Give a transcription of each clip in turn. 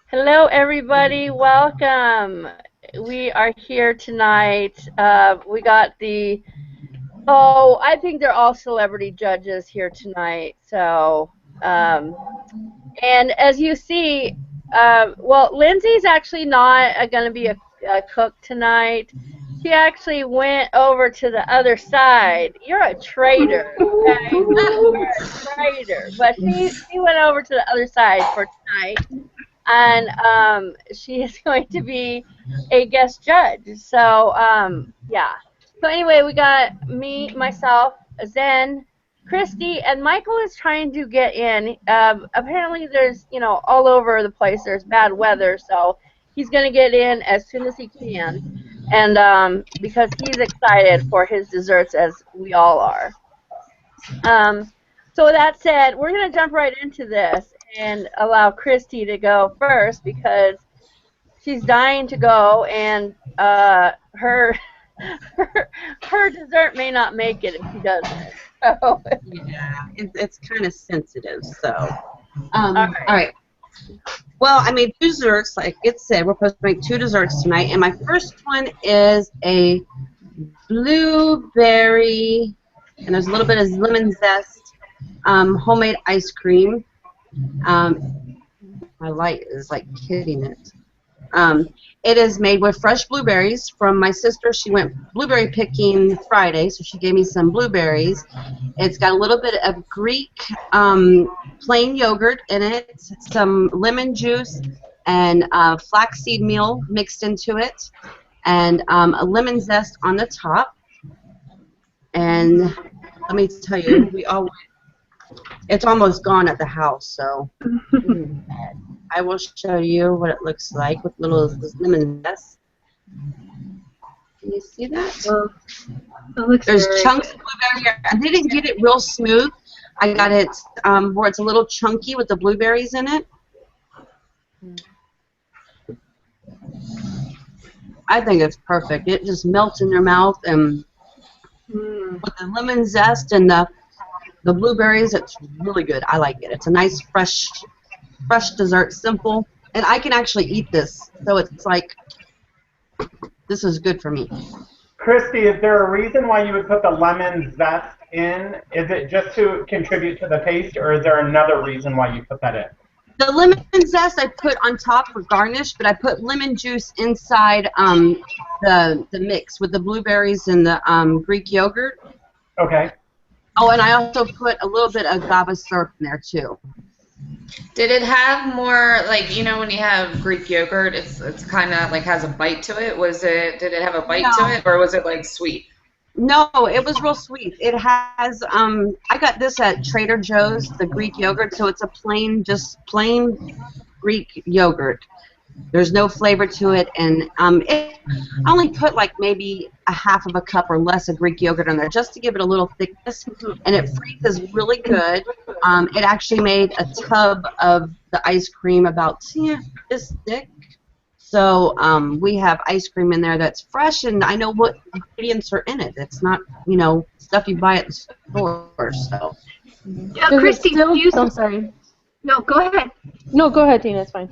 Hello, everybody. Welcome. We are here tonight. We got I think they're all celebrity judges here tonight. And as you see, Lindsay's actually not going to be a cook tonight. She actually went over to the other side. You're a traitor, okay? You're a traitor. But she went over to the other side for tonight, and she is going to be a guest judge. So yeah. So anyway, we got me, myself, Zen, Christy, and Michael is trying to get in. Apparently, there's all over the place. There's bad weather, so he's going to get in as soon as he can, and because he's excited for his desserts, as we all are. So with that said, we're going to jump right into this and allow Christy to go first because she's dying to go, and her, her dessert may not make it if she doesn't. So. Yeah, it's kind of sensitive. So, All right. all right. Well, I made two desserts. Like it said, we're supposed to make two desserts tonight, and my first one is a blueberry, and there's a little bit of lemon zest, homemade ice cream. My light is like hitting it. It is made with fresh blueberries from my sister. She went blueberry picking Friday, so she gave me some blueberries. It's got a little bit of Greek plain yogurt in it, some lemon juice, and flaxseed meal mixed into it, and a lemon zest on the top. And let me tell you, it's almost gone at the house, so I will show you what it looks like with little lemon zest. Can you see that? There's chunks of blueberry. I didn't get it real smooth. I got it where it's a little chunky with the blueberries in it. I think it's perfect. It just melts in your mouth, and with the lemon zest and the blueberries, it's really good. I like it. It's a nice fresh dessert, simple, and I can actually eat this. So it's like, this is good for me. Christy, is there a reason why you would put the lemon zest in? Is it just to contribute to the taste, or is there another reason why you put that in? The lemon zest I put on top for garnish, but I put lemon juice inside the mix with the blueberries and the Greek yogurt. Okay. Oh, and I also put a little bit of agave syrup in there too. Did it have more, like, when you have Greek yogurt, it's kind of like has a bite to it? Did it have a bite to it, or was it like sweet? No, it was real sweet. It has, I got this at Trader Joe's, the Greek yogurt, so it's just plain Greek yogurt. There's no flavor to it, and I only put like maybe a half of a cup or less of Greek yogurt in there just to give it a little thickness, and it freezes really good. It actually made a tub of the ice cream about this thick. So we have ice cream in there that's fresh, and I know what ingredients are in it. It's not, stuff you buy at the store. So. Yeah, Christy, I'm sorry. No, go ahead. No, go ahead, Tina. It's fine.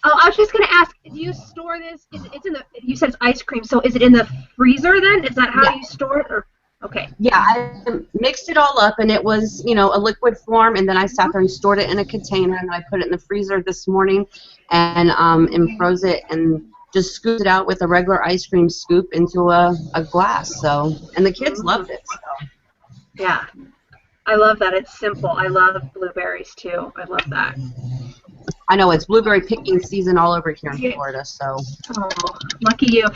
Oh, I was just gonna ask, do you store this? It's in the. You said it's ice cream, so is it in the freezer then? Is that how you store it, or? Okay. Yeah, I mixed it all up, and it was, a liquid form, and then I sat there and stored it in a container, and I put it in the freezer this morning, and froze it, and just scooped it out with a regular ice cream scoop into a glass. So, and the kids loved it. So. Yeah, I love that. It's simple. I love blueberries too. I love that. I know, it's blueberry picking season all over here in Florida, so. Oh, lucky you.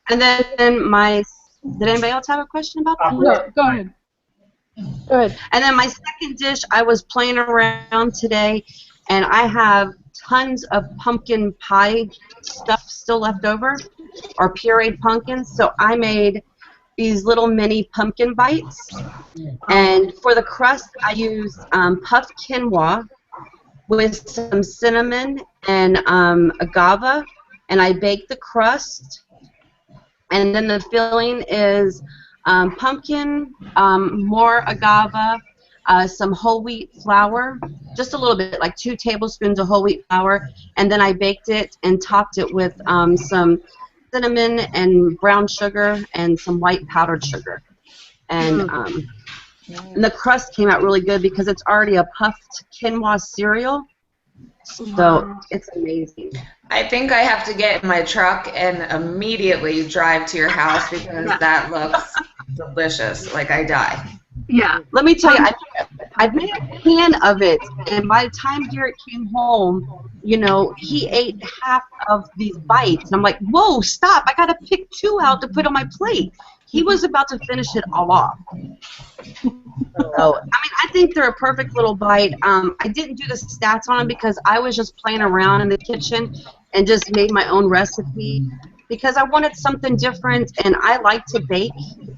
And then did anybody else have a question about that? No, go ahead. Go ahead. And then my second dish, I was playing around today, and I have tons of pumpkin pie stuff still left over, or pureed pumpkins, so I made these little mini pumpkin bites, and for the crust I used puffed quinoa with some cinnamon and agave, and I baked the crust, and then the filling is pumpkin, more agave, some whole wheat flour, just a little bit, like 2 tablespoons of whole wheat flour, and then I baked it and topped it with some cinnamon and brown sugar and some white powdered sugar. And the crust came out really good because it's already a puffed quinoa cereal, so it's amazing. I think I have to get in my truck and immediately drive to your house because that looks delicious. Like I die. Yeah. Let me tell you, I made a pan of it, and by the time Garrett came home, you know, he ate half of these bites. And I'm like, whoa, stop. I got to pick 2 out to put on my plate. He was about to finish it all off. So, I mean, I think they're a perfect little bite. I didn't do the stats on them because I was just playing around in the kitchen and just made my own recipe because I wanted something different, and I like to bake,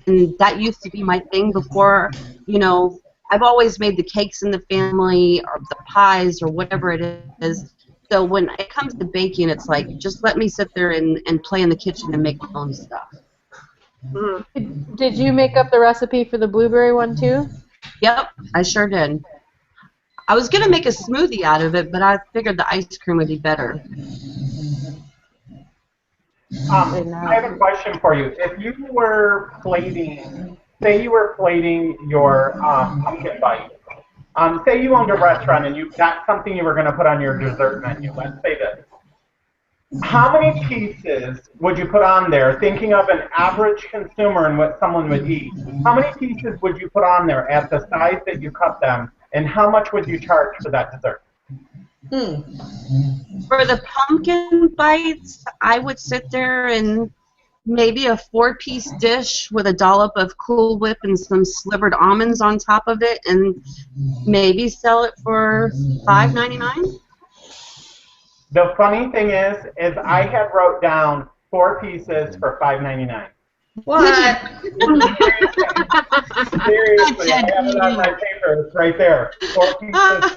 and that used to be my thing before, you know. I've always made the cakes in the family or the pies or whatever it is. So when it comes to baking, it's like, just let me sit there and play in the kitchen and make my own stuff. Did you make up the recipe for the blueberry one too? Yep, I sure did. I was going to make a smoothie out of it, but I figured the ice cream would be better. I have a question for you. If you were plating, say you were plating your pumpkin bite, say you owned a restaurant and that's something you were going to put on your dessert menu, let's say this. How many pieces would you put on there, thinking of an average consumer and what someone would eat? How many pieces would you put on there at the size that you cut them, and how much would you charge for that dessert? For the pumpkin bites, I would sit there and maybe a 4-piece dish with a dollop of Cool Whip and some slivered almonds on top of it, and maybe sell it for $5.99. The funny thing is I had wrote down 4 pieces for $5.99. What? Seriously, I have it on my paper. It's right there. 4 pieces.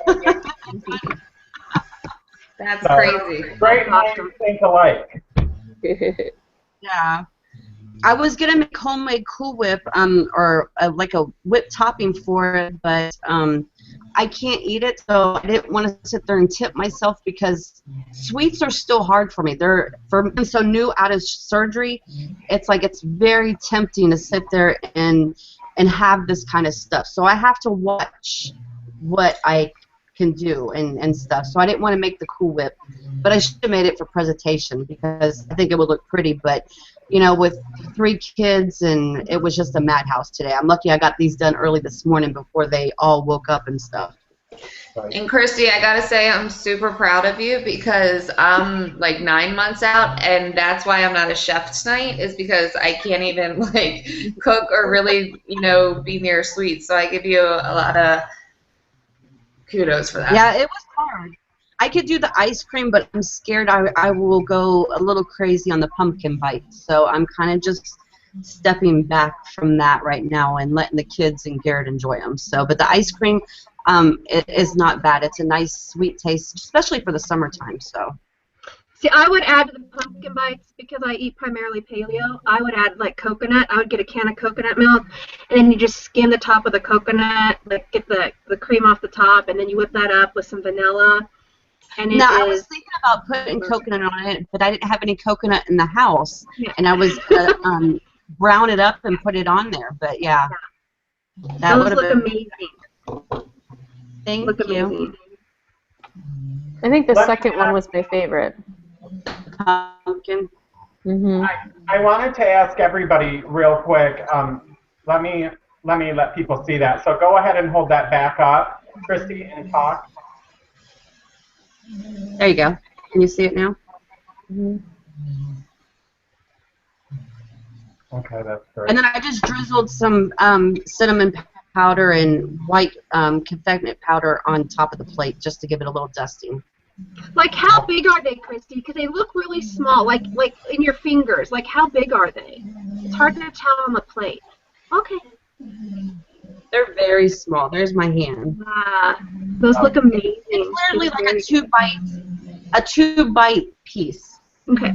That's crazy. Great minds think alike. Yeah. I was going to make homemade Cool Whip or like a whip topping for it, but I can't eat it, so I didn't want to sit there and tip myself because sweets are still hard for me. I'm so new out of surgery, it's like it's very tempting to sit there and have this kind of stuff. So I have to watch what I can do and stuff. So I didn't want to make the Cool Whip, but I should have made it for presentation because I think it would look pretty. But you know, with 3 kids, and it was just a madhouse today. I'm lucky I got these done early this morning before they all woke up and stuff. And Christy, I gotta say I'm super proud of you because I'm like 9 months out, and that's why I'm not a chef tonight, is because I can't even like cook or really, you know, be near sweets. So I give you a lot of kudos for that. Yeah, it was hard. I could do the ice cream, but I'm scared I will go a little crazy on the pumpkin bites. So I'm kind of just stepping back from that right now and letting the kids and Garrett enjoy them. So, but the ice cream it is not bad. It's a nice sweet taste, especially for the summertime. So. See, I would add to the pumpkin bites because I eat primarily paleo. I would add like coconut. I would get a can of coconut milk, and then you just skim the top of the coconut, like get the cream off the top, and then you whip that up with some vanilla. And I was thinking about putting coconut on it, but I didn't have any coconut in the house, and I was gonna brown it up and put it on there. But yeah, that would look amazing. Thank you. Amazing. I think the second one was my favorite. Pumpkin. I wanted to ask everybody real quick. Let me let people see that. So go ahead and hold that back up, Christy, and talk. There you go. Can you see it now? Okay, that's great. And then I just drizzled some cinnamon powder and white confectionate powder on top of the plate just to give it a little dusting. Like, how big are they, Christy? Because they look really small, like in your fingers. Like, how big are they? It's hard to tell on the plate. Okay. They're very small. There's my hand. Those look amazing. It's literally like a two bite piece. Okay.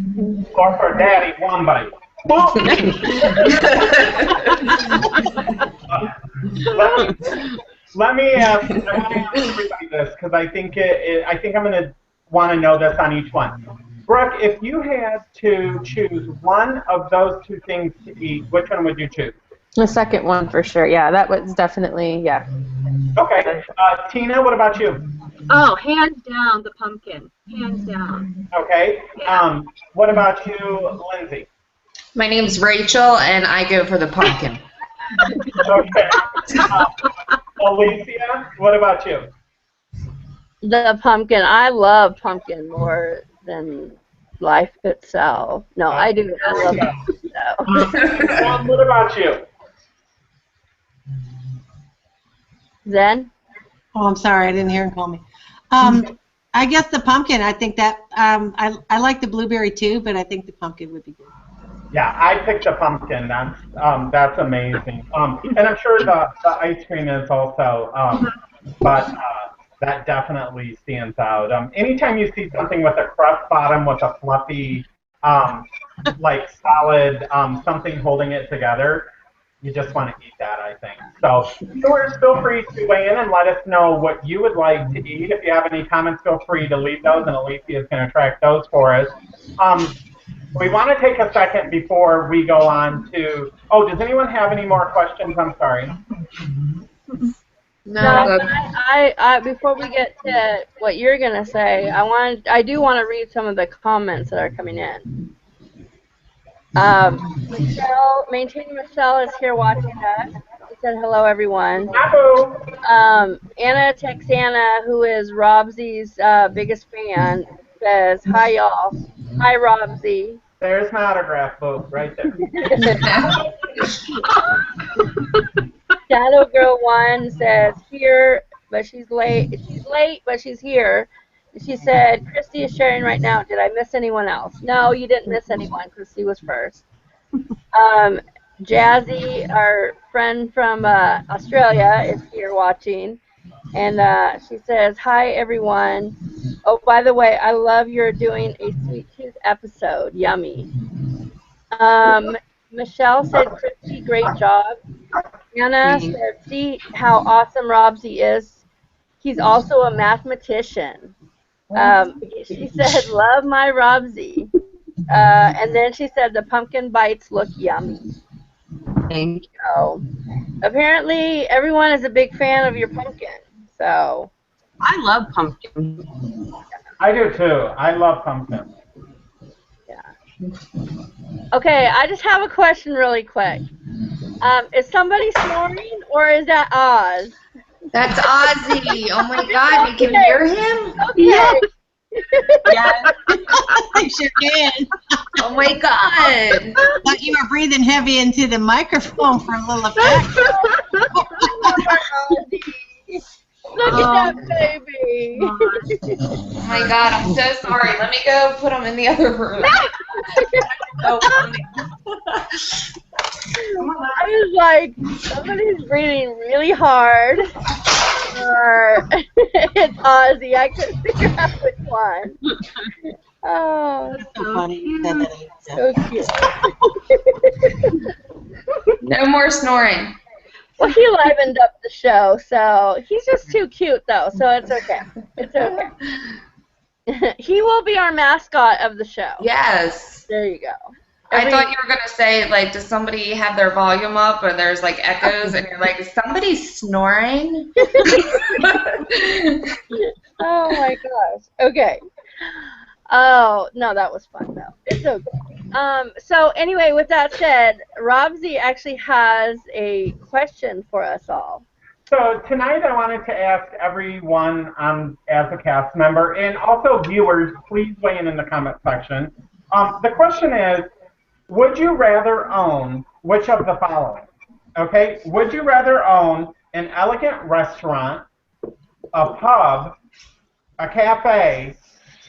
Or for Daddy, 1 bite. let me ask. I want to ask everybody this because I think I think I'm going to want to know this on each one. Brooke, if you had to choose one of those two things to eat, which one would you choose? The second one for sure. Yeah, that was definitely, yeah. Okay. Tina, what about you? Oh, hands down, the pumpkin. Hands down. Okay. Yeah. What about you, Lindsay? My name's Rachel, and I go for the pumpkin. Okay. Alicia, what about you? The pumpkin. I love pumpkin more than life itself. No, I do. I love pumpkin though. What about you? Zen? Oh, I'm sorry, I didn't hear him call me. I guess the pumpkin. I think that I like the blueberry too, but I think the pumpkin would be good. Yeah, I picked the pumpkin. That's amazing. And I'm sure the ice cream is also, but that definitely stands out. Anytime you see something with a crust bottom with a fluffy, like solid something holding it together, you just want to eat that, I think. So viewers, feel free to weigh in and let us know what you would like to eat. If you have any comments, feel free to leave those, and Alicia is going to track those for us. We want to take a second before we go on to, oh, does anyone have any more questions? I'm sorry. No. I before we get to what you're gonna say, I do want to read some of the comments that are coming in. Michelle, Maintaining Michelle is here watching us. She said hello, everyone. Hello. Anna Texana, who is Robsy's biggest fan, says hi, y'all. Hi, Robsy. There's my autograph book right there. Shadow Girl 1 says here, but she's late. She's late, but she's here. She said, Christy is sharing right now. Did I miss anyone else? No, you didn't miss anyone. Christy was first. Jazzy, our friend from Australia, is here watching. And she says, hi, everyone. Oh, by the way, I love you're doing a Sweet Tooth episode. Yummy. Michelle said, Christy, great job. Anna said, see how awesome Robsy is. He's also a mathematician. She said, love my Robsy. And then she said, the pumpkin bites look yummy. Thank you. So apparently everyone is a big fan of your pumpkin. So I love pumpkin. I do too. I love pumpkin. yeah. Okay, I just have a question really quick. Is somebody snoring or is that Oz? That's Ozzy. Oh my God, you can hear him? Okay. Yeah, I sure can. Oh my God. Thought you were breathing heavy into the microphone for a little effect. Look at that baby. Oh my God, I'm so sorry. Let me go put him in the other room. So funny. I was like, somebody's breathing really hard, or it's Ozzy. I couldn't figure out which one. Oh, So funny. so cute. No more snoring. Well, he livened up the show, so he's just too cute, though, so it's okay. It's okay. He will be our mascot of the show. Yes. There you go. I thought you were going to say, like, does somebody have their volume up or there's, like, echoes and you're like, is somebody snoring? Oh, my gosh. Okay. Oh, no, that was fun, though. It's okay. So, anyway, with that said, Robsy actually has a question for us all. So tonight I wanted to ask everyone as a cast member, and also viewers, please weigh in the comment section. The question is, would you rather own which of the following? Okay, would you rather own an elegant restaurant, a pub, a cafe,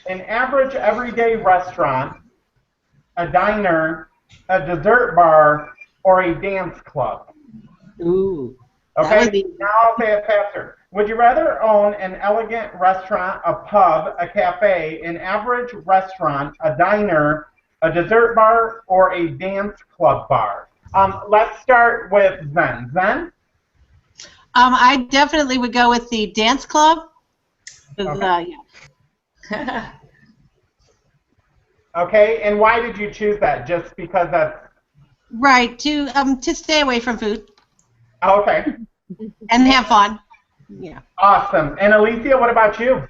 an average everyday restaurant, a diner, a dessert bar, or a dance club? Ooh. Okay, now I'll say it faster. Would you rather own an elegant restaurant, a pub, a cafe, an average restaurant, a diner, a dessert bar, or a dance club bar? Let's start with Zen. Zen? I definitely would go with the dance club. 'Cause, Okay. yeah. Okay, and why did you choose that? Just because that's... Right, to stay away from food Oh, okay. and have fun. Yeah. Awesome. And Alicia, what about you?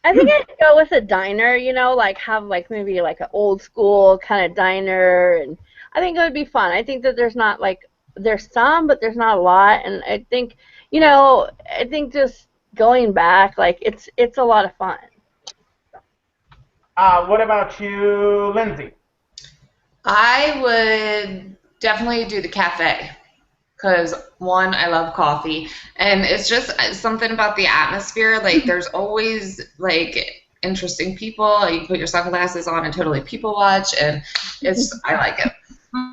I think I'd go with a diner, you know, like have like maybe like an old school kind of diner, and I think it would be fun. I think that there's not like there's some, but there's not a lot, and I think, you know, I think just going back, like it's a lot of fun. What about you, Lindsay? I would definitely do the cafe because, one, I love coffee, and it's just something about the atmosphere. Like, there's always like interesting people. You can put your sunglasses on and totally people watch, and I like it.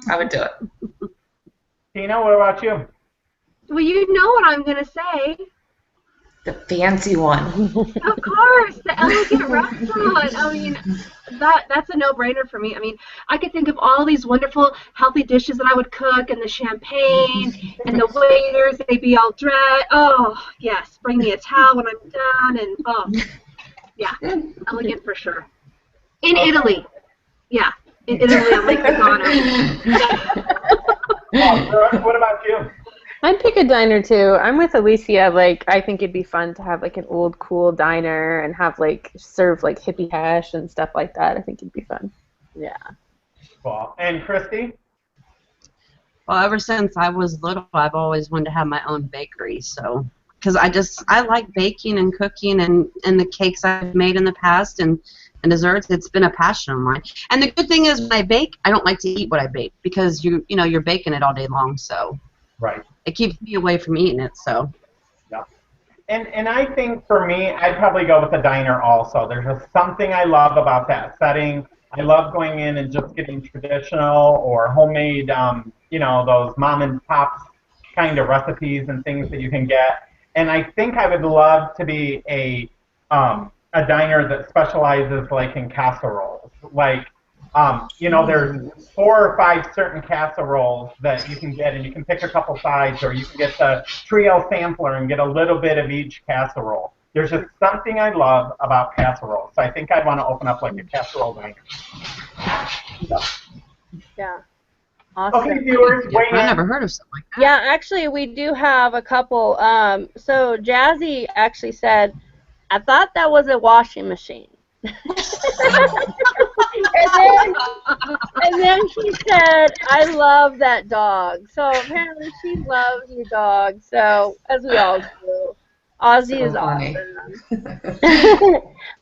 I would do it. Tina, what about you? Well, you know what I'm gonna say. The fancy one. Of course, the elegant restaurant. I mean, that's a no-brainer for me. I mean, I could think of all these wonderful, healthy dishes that I would cook, and the champagne, and the waiters, they'd be all dressed. Oh, yes, bring me a towel when I'm done, and oh, yeah, elegant for sure. In Italy, yeah, in Italy on Lake Lugano. Brooke, what about you? I'd pick a diner too. I'm with Alicia. Like, I think it'd be fun to have like an old cool diner and have like serve like hippie hash and stuff like that. I think it'd be fun. Yeah. Cool. And Christy? Well, ever since I was little, I've always wanted to have my own bakery. So, because I like baking and cooking and the cakes I've made in the past and desserts. It's been a passion of mine. And the good thing is when I bake, I don't like to eat what I bake because you're baking it all day long. So. Right. It keeps me away from eating it, so. Yeah. And I think for me, I'd probably go with a diner also. There's just something I love about that setting. I love going in and just getting traditional or homemade, those mom and pop kind of recipes and things that you can get. And I think I would love to be a diner that specializes like in casseroles. Like, there's 4 or 5 certain casseroles that you can get, and you can pick a couple sides, or you can get the trio sampler and get a little bit of each casserole. There's just something I love about casseroles. So I think I'd want to open up like a casserole diner. Yeah. Awesome. Okay, viewers, weigh in. I've never heard of something like that. Yeah, actually, we do have a couple. So Jazzy actually said, I thought that was a washing machine. and then she said, I love that dog. So apparently she loves your dog. So, as we all do. Ozzy is awesome.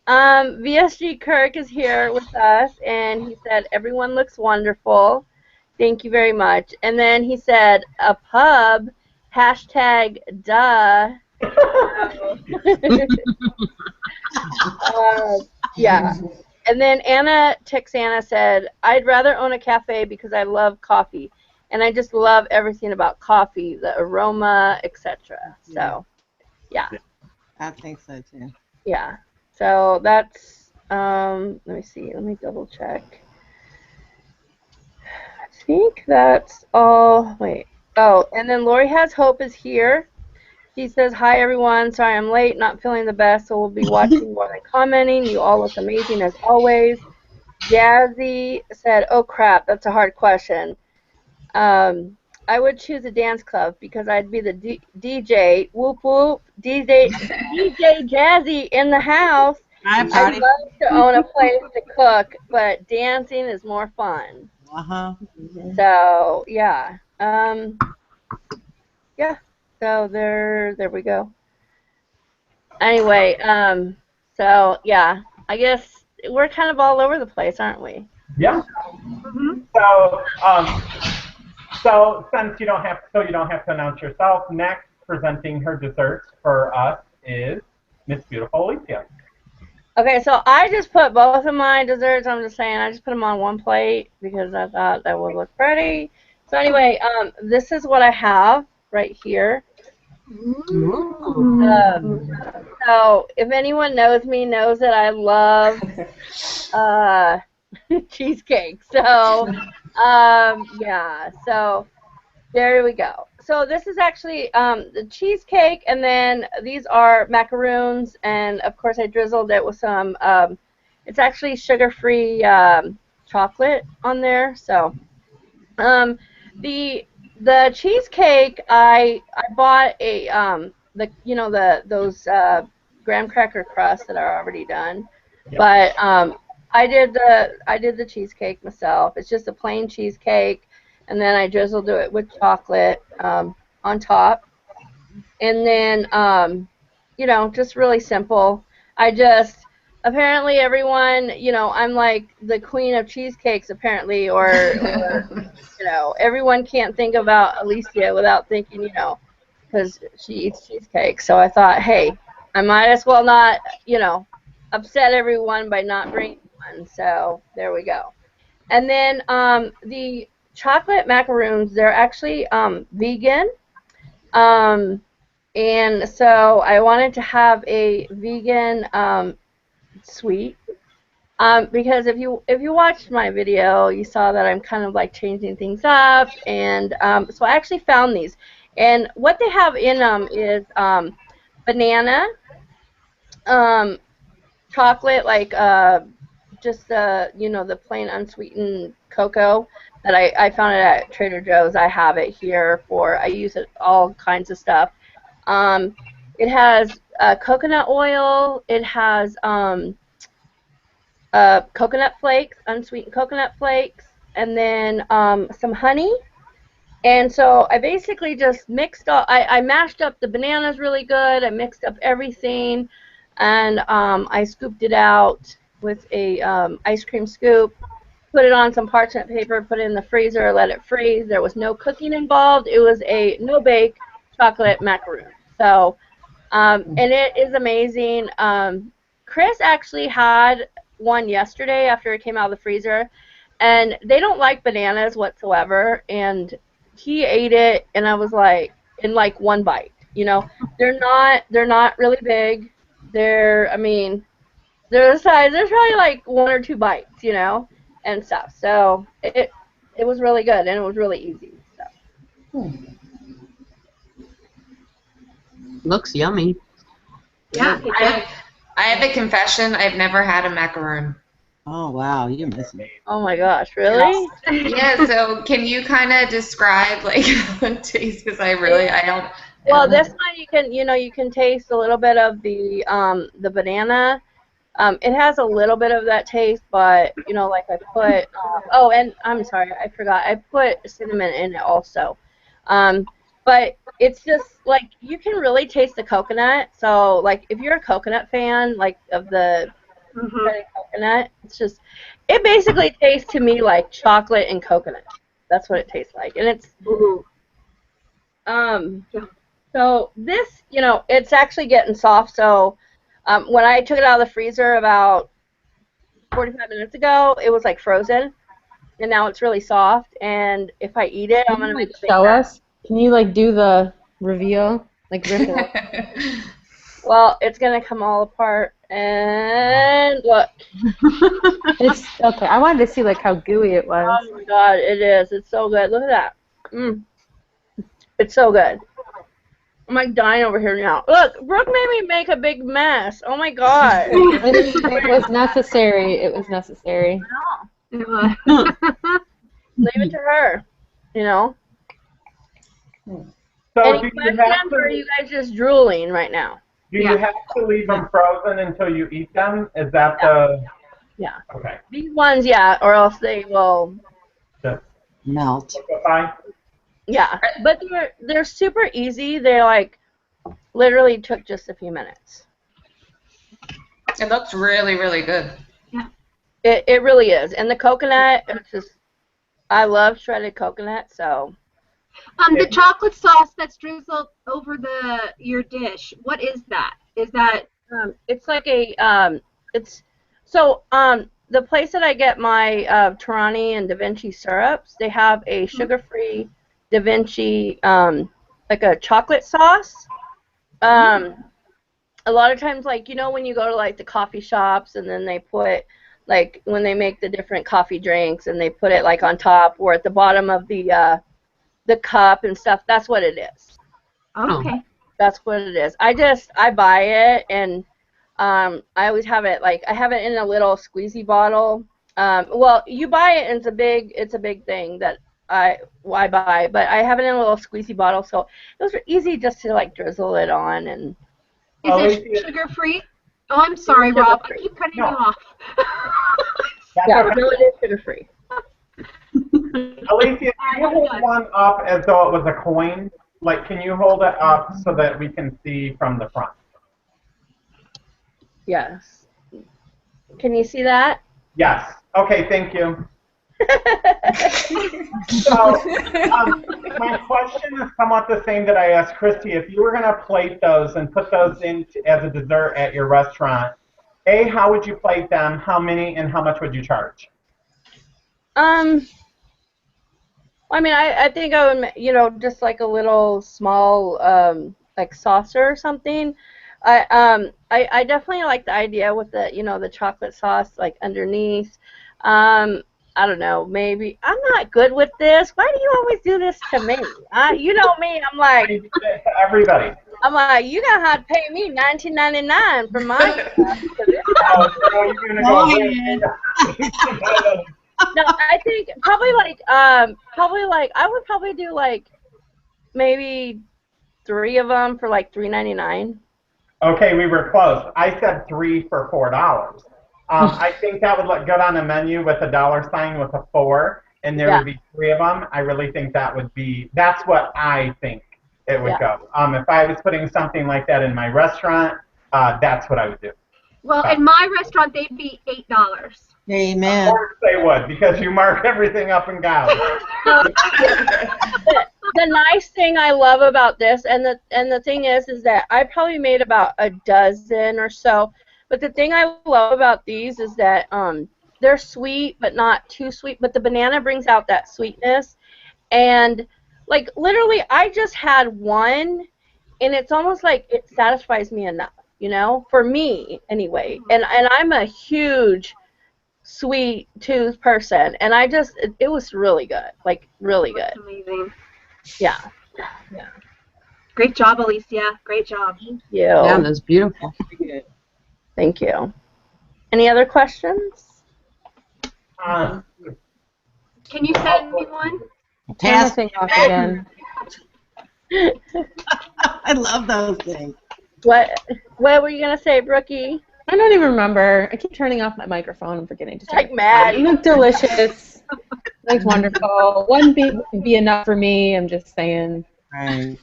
VSG Kirk is here with us, and he said, everyone looks wonderful. Thank you very much. And then he said, a pub, hashtag duh. Yeah. And then Anna Texana said, I'd rather own a cafe because I love coffee. And I just love everything about coffee, the aroma, etc. So, yeah. I think so, too. Yeah. So that's, let me see. Let me double check. I think that's all. Wait. Oh, and then Lori Has Hope is here. She says, hi, everyone. Sorry I'm late. Not feeling the best, so we'll be watching more than commenting. You all look amazing as always. Jazzy said, oh, crap. That's a hard question. I would choose a dance club because I'd be the DJ. Whoop, whoop. DJ Jazzy in the house. Hi, I'd party. love to own a place to cook, but dancing is more fun. Uh-huh. So, yeah. Yeah. So there we go. Anyway, so yeah, I guess we're kind of all over the place, aren't we? Yeah. Mm-hmm. So since you don't have to announce yourself, next presenting her desserts for us is Miss Beautiful Alicia. Okay, so I just put both of my desserts. I'm just saying, I just put them on one plate because I thought that would look pretty. So anyway, this is what I have right here. So if anyone knows me, knows that I love cheesecake. So yeah. So There we go. So this is actually the cheesecake, and then these are macaroons, and of course I drizzled it with some, it's actually sugar-free chocolate on there. So the cheesecake, I bought a those graham cracker crusts that are already done, but I did the cheesecake myself. It's just a plain cheesecake, and then I drizzled it with chocolate on top, and then just really simple. I just apparently everyone, I'm like the queen of cheesecakes apparently, or everyone can't think about Alicia without thinking, because she eats cheesecake. So I thought, hey, I might as well not, upset everyone by not bringing one. So there we go. And then the chocolate macaroons, they're actually vegan. And so I wanted to have a vegan sweet. Because if you watched my video, you saw that I'm kind of like changing things up, and so I actually found these, and what they have in them is banana, chocolate, like just the plain unsweetened cocoa that I found it at Trader Joe's. I have it here I use it all kinds of stuff. It has coconut oil. It has coconut flakes, unsweetened coconut flakes, and then some honey. And so I basically just mixed up, I mashed up the bananas really good, I mixed up everything, and I scooped it out with a ice cream scoop, put it on some parchment paper, put it in the freezer, let it freeze. There was no cooking involved. It was a no-bake chocolate macaroon. So, and it is amazing. Chris actually had one yesterday after it came out of the freezer, and they don't like bananas whatsoever, and he ate it, and I was like, in like one bite. They're not really big. They're the size. There's probably like one or two bites, and stuff. So it was really good, and it was really easy. So. Looks yummy. Yeah. I have a confession. I've never had a macaroon. Oh, wow, you're missing it. Oh my gosh, really? Yeah, so can you kind of describe like the taste? Because I don't. Well, this one you can taste a little bit of the banana. It has a little bit of that taste, but like I put. Oh, and I'm sorry, I forgot. I put cinnamon in it also. But it's just like you can really taste the coconut. So like if you're a coconut fan, like of the coconut, it basically tastes to me like chocolate and coconut. That's what it tastes like, and it's so this, it's actually getting soft. So when I took it out of the freezer about 45 minutes ago, it was like frozen, and now it's really soft. And if I eat it, I'm gonna make a big mess. Can you like do the reveal, like rip it up? Well, it's gonna come all apart, and look. It's okay. I wanted to see like how gooey it was. Oh my god, it is. It's so good. Look at that. It's so good. I'm like dying over here now. Look, Brooke made me make a big mess. Oh my god. It was necessary. It was necessary. No. Leave it to her. So Any do you questions, have or are you guys just drooling right now? Do you have to leave them frozen until you eat them? Is that the? Yeah. Okay. These ones, yeah, or else they will Just Melt. fine. Yeah, but they're super easy. They're like literally took just a few minutes. It looks really, really good. Yeah. It really is, and the coconut. It's just I love shredded coconut. So. The chocolate sauce that's drizzled over your dish. What is that? Is that? It's like a it's so the place that I get my Torani and Da Vinci syrups, they have a sugar-free Da Vinci like a chocolate sauce. A lot of times, like when you go to like the coffee shops, and then they put like when they make the different coffee drinks, and they put it like on top or at the bottom of the the cup and stuff. That's what it is. Okay. That's what it is. I buy it, and I always have it, like, I have it in a little squeezy bottle. Well, you buy it, and it's a big thing that I buy, but I have it in a little squeezy bottle, so it was easy just to, like, drizzle it on. And Is it sugar-free? Oh, I'm sorry, Rob. I keep cutting you off. Yeah, no, it is sugar-free. Alicia, can you hold one up as though it was a coin? Like, can you hold it up so that we can see from the front? Yes. Can you see that? Yes. Okay, thank you. So, my question is somewhat the same that I asked Christy. If you were going to plate those and put those in as a dessert at your restaurant, A, how would you plate them, how many, and how much would you charge? I mean, I think I would, you know, just like a little small, like saucer or something. I definitely like the idea with the, you know, the chocolate sauce, like, underneath. I don't know, maybe. I'm not good with this. Why do you always do this to me? You know me, I'm like, everybody. I'm like, you gonna have to pay me $19.99 for my stuff. Oh, you're gonna go No, I think probably like I would probably do like maybe 3 of them for like $3.99. Okay, we were close. I said 3 for $4. I think that would look good on a menu with a $sign with a 4, and there would be 3 of them. I really think that's what I think it would go. If I was putting something like that in my restaurant, that's what I would do. Well, in my restaurant, they'd be $8. Amen. Of course they would, because you mark everything up and down. The nice thing I love about this, and the thing is that I probably made about a dozen or so. But the thing I love about these is that they're sweet, but not too sweet. But the banana brings out that sweetness, and like literally, I just had one, and it's almost like it satisfies me enough, you know, for me anyway. And I'm a huge sweet tooth person, and it was really good, like really good. That's amazing. Yeah. Great job, Alicia. Great job. Thank you. Yeah, that's beautiful. Thank you. Any other questions? Can you send me one? Turn the thing off again. I love those things. What were you gonna say, Brookie? I don't even remember. I keep turning off my microphone and forgetting to turn Like mad. It looked delicious. Looks wonderful. One be enough for me. I'm just saying. Right.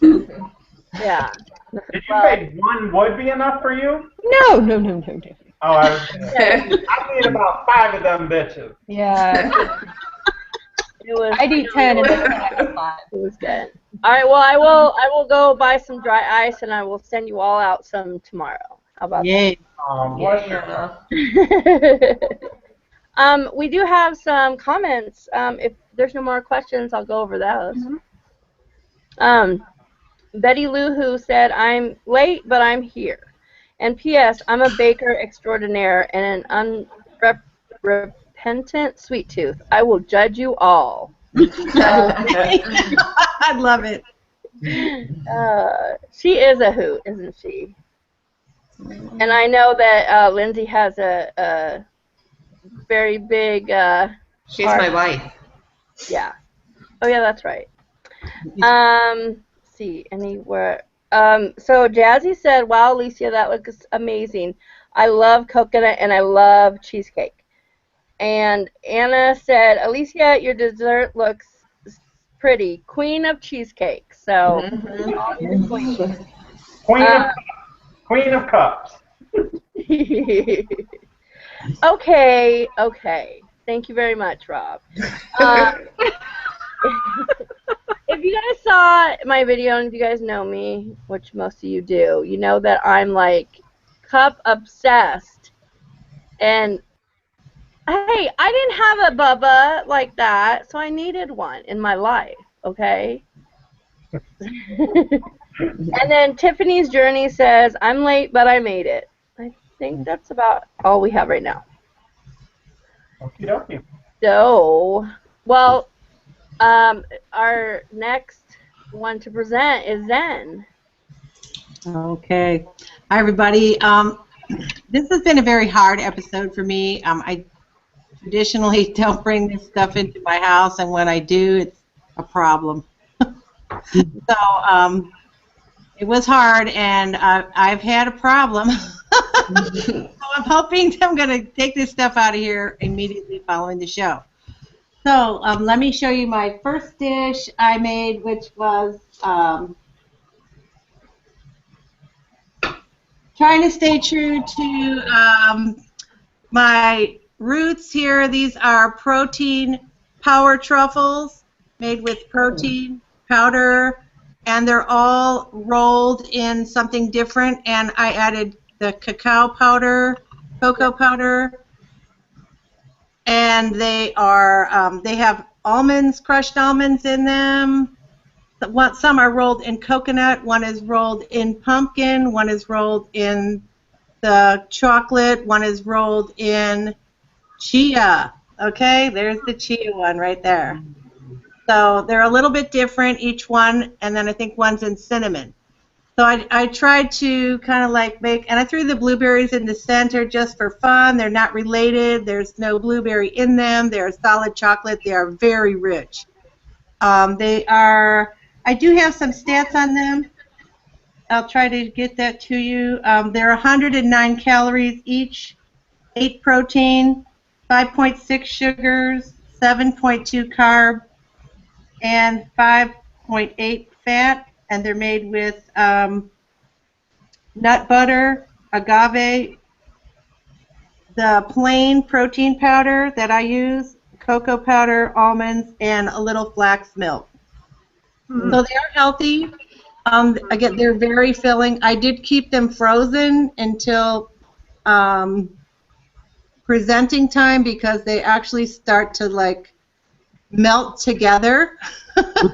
Yeah. Did you say one would be enough for you? No. Oh, I need about 5 of them bitches. Yeah. I'd eat 10 and then have 5. It was good. All right. Well, I will go buy some dry ice, and I will send you all out some tomorrow. How about Yay. we do have some comments. If there's no more questions, I'll go over those. Betty Lou who said, I'm late, but I'm here. And P.S. I'm a baker extraordinaire and an unrepentant sweet tooth. I will judge you all. I love it. She is a hoot, isn't she? And I know that Lindsay has a very big She's heart. my wife. Yeah. Oh yeah, that's right. See anywhere. So Jazzy said, "Wow, Alicia, that looks amazing. I love coconut and I love cheesecake." And Anna said, "Alicia, your dessert looks pretty. Queen of cheesecake." So Queen of cups. Okay. Thank you very much, Rob. If you guys saw my video, and if you guys know me, which most of you do, you know that I'm like cup obsessed. And hey, I didn't have a Bubba like that, so I needed one in my life, okay? And then Tiffany's Journey says, I'm late, but I made it. I think that's about all we have right now. Okie dokie. So, well, Our next one to present is Zen. Okay. Hi, everybody. This has been a very hard episode for me. I traditionally don't bring this stuff into my house, and when I do, it's a problem. So it was hard, and I've had a problem. So I'm hoping I'm going to take this stuff out of here immediately following the show. So let me show you my first dish I made, which was trying to stay true to my roots here. These are protein power truffles made with protein powder, and they're all rolled in something different, and I added the cacao powder, cocoa powder, and they have almonds, crushed almonds in them. Some are rolled in coconut, one is rolled in pumpkin, one is rolled in the chocolate, one is rolled in chia. Okay, there's the chia one right there. So they're a little bit different, each one, and then I think one's in cinnamon. So I tried to kind of like make, and I threw the blueberries in the center just for fun. They're not related. There's no blueberry in them. They're solid chocolate. They are very rich. I do have some stats on them. I'll try to get that to you. They're 109 calories each, 8 protein, 5.6 sugars, 7.2 carb, and 5.8 fat, and they're made with nut butter, agave, the plain protein powder that I use, cocoa powder, almonds, and a little flax milk. So they are healthy. Again, they're very filling. I did keep them frozen until presenting time because they actually start to like melt together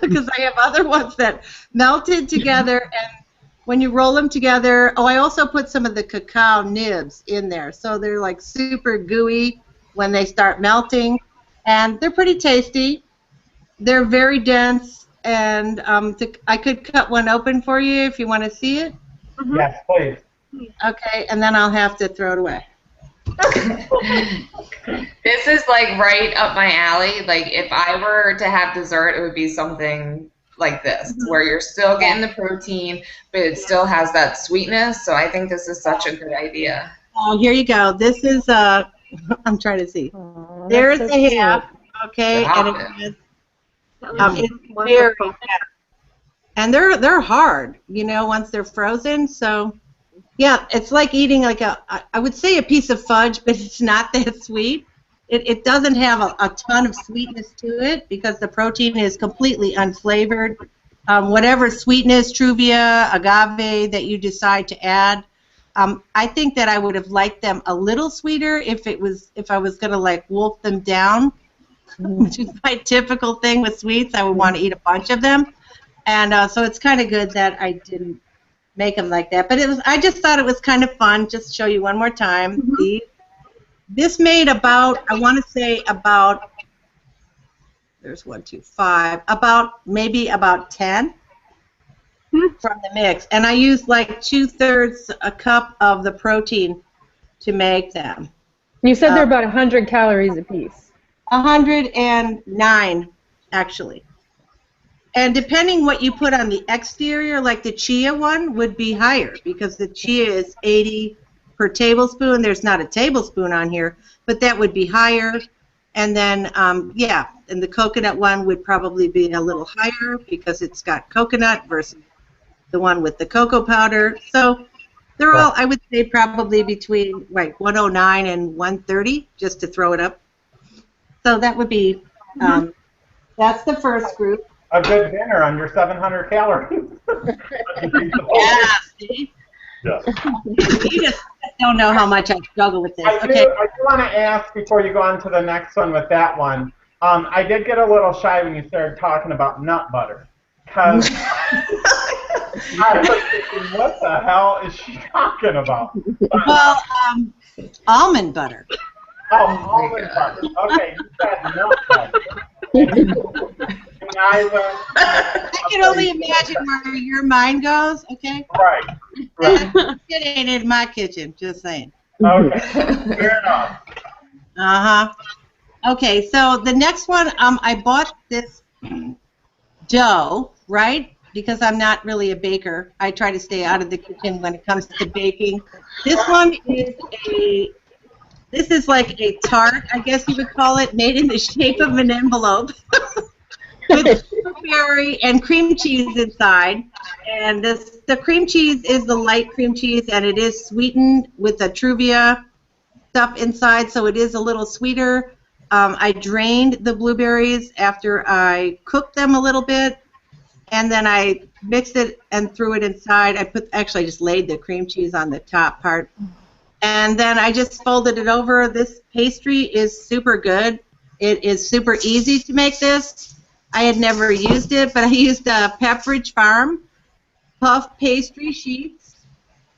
because I have other ones that melted together, and when you roll them together, I also put some of the cacao nibs in there, so they're like super gooey when they start melting, and they're pretty tasty. They're very dense, and I could cut one open for you if you want to see it. Yes, please. Okay, and then I'll have to throw it away. This is like right up my alley. Like if I were to have dessert, it would be something like this, where you're still getting the protein, but it still has that sweetness. So I think this is such a good idea. Oh, here you go. This is I'm trying to see. Oh, There's so the half. Okay, Stop and it. it's very, and they're hard, once they're frozen. So. Yeah, it's like eating like I would say a piece of fudge, but it's not that sweet. It doesn't have a ton of sweetness to it because the protein is completely unflavored. Whatever sweetness, Truvia, agave that you decide to add, I think that I would have liked them a little sweeter if I was gonna like wolf them down, which is my typical thing with sweets. I would want to eat a bunch of them, and so it's kind of good that I didn't make them like that. But I just thought it was kind of fun. Just show you one more time. This made about, I want to say about, there's 1, 2, 5, maybe about 10 from the mix. And I used like 2/3 a cup of the protein to make them. You said they're about 100 calories a piece. 109, actually. And depending what you put on the exterior, like the chia one would be higher because the chia is 80 per tablespoon. There's not a tablespoon on here, but that would be higher. And then, yeah, and the coconut one would probably be a little higher because it's got coconut versus the one with the cocoa powder. So they're all, I would say, probably between like 109 and 130, just to throw it up. So that would be, that's the first group. A good dinner under 700 calories. Yeah, see? Yeah. You just don't know how much I struggle with this. I do want to ask before you go on to the next one with that one. I did get a little shy when you started talking about nut butter. Because I was thinking, what the hell is she talking about? Well, almond butter. Oh, almond butter. Okay, you said nut butter. I went. I can only imagine where your mind goes. Okay. Right. Right. It ain't in my kitchen. Just saying. Okay. Fair enough. Okay, so the next one, I bought this dough, right? Because I'm not really a baker. I try to stay out of the kitchen when it comes to baking. This one is this is like a tart, I guess you would call it, made in the shape of an envelope with blueberry and cream cheese inside. And the cream cheese is the light cream cheese, and it is sweetened with the Truvia stuff inside, so it is a little sweeter. I drained the blueberries after I cooked them a little bit, and then I mixed it and threw it inside. I just laid the cream cheese on the top part, and then I just folded it over. This pastry is super good. It is super easy to make this. I had never used it, but I used Pepperidge Farm puff pastry sheets.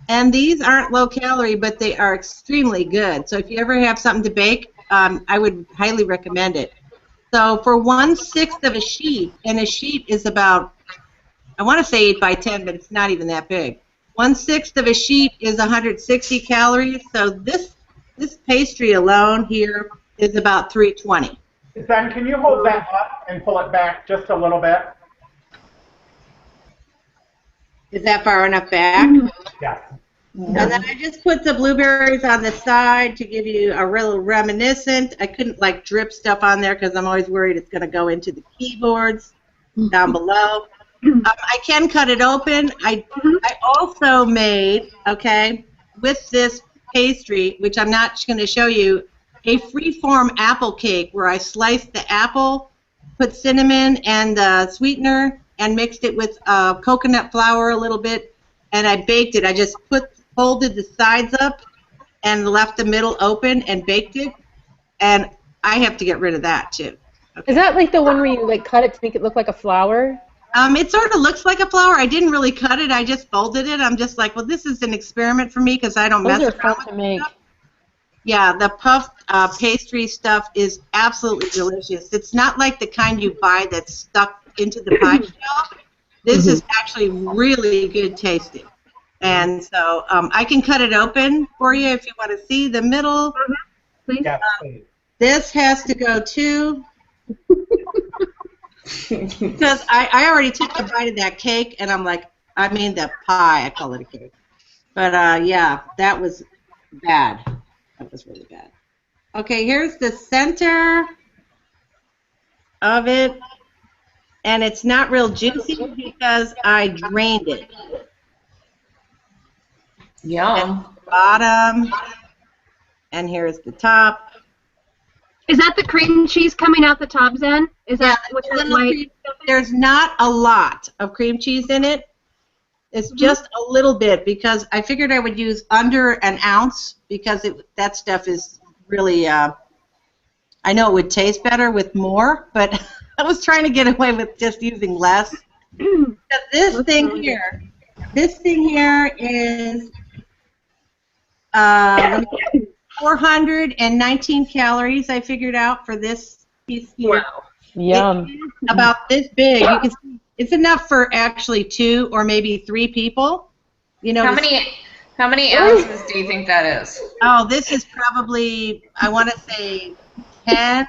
And these aren't low calorie, but they are extremely good. So if you ever have something to bake, I would highly recommend it. So for 1/6 of a sheet, and a sheet is about, I want to say 8 by 10, but it's not even that big. 1/6 of a sheet is 160 calories. So this pastry alone here is about 320. Ben, can you hold that up and pull it back just a little bit? Is that far enough back? Yes. And then I just put the blueberries on the side to give you a real reminiscent. I couldn't like drip stuff on there because I'm always worried it's going to go into the keyboards down below. I can cut it open. I also made, okay, with this pastry, which I'm not going to show you, a free-form apple cake where I sliced the apple, put cinnamon and the sweetener, and mixed it with coconut flour a little bit, and I baked it. I just folded the sides up and left the middle open and baked it, and I have to get rid of that too. Okay. Is that like the one where you like cut it to make it look like a flower? It sort of looks like a flower. I didn't really cut it. I just folded it. I'm just like, well, this is an experiment for me because I don't mess Those are around fun with to make. stuff. Yeah, the puffed pastry stuff is absolutely delicious. It's not like the kind you buy that's stuck into the pie shell. This is actually really good tasting. And so I can cut it open for you if you want to see the middle. Please. Yes, please. This has to go too. Because I already took a bite of that cake, and I'm like, I mean the pie. I call it a cake. But, yeah, that was bad. That was really bad. Okay, here's the center of it. And it's not real juicy because I drained it. Yum. Bottom, and here's the top. Is that the cream cheese coming out the top, Zen? Is that what that white? There's not a lot of cream cheese in it. It's just a little bit because I figured I would use under an ounce because that stuff is really, I know it would taste better with more, but I was trying to get away with just using less. This thing here is 419 calories I figured out for this piece here. Wow. Yum. It's about this big. You can see it's enough for actually 2 or maybe 3 people. You know. How many ounces do you think that is? Oh, this is probably, I want to say 10.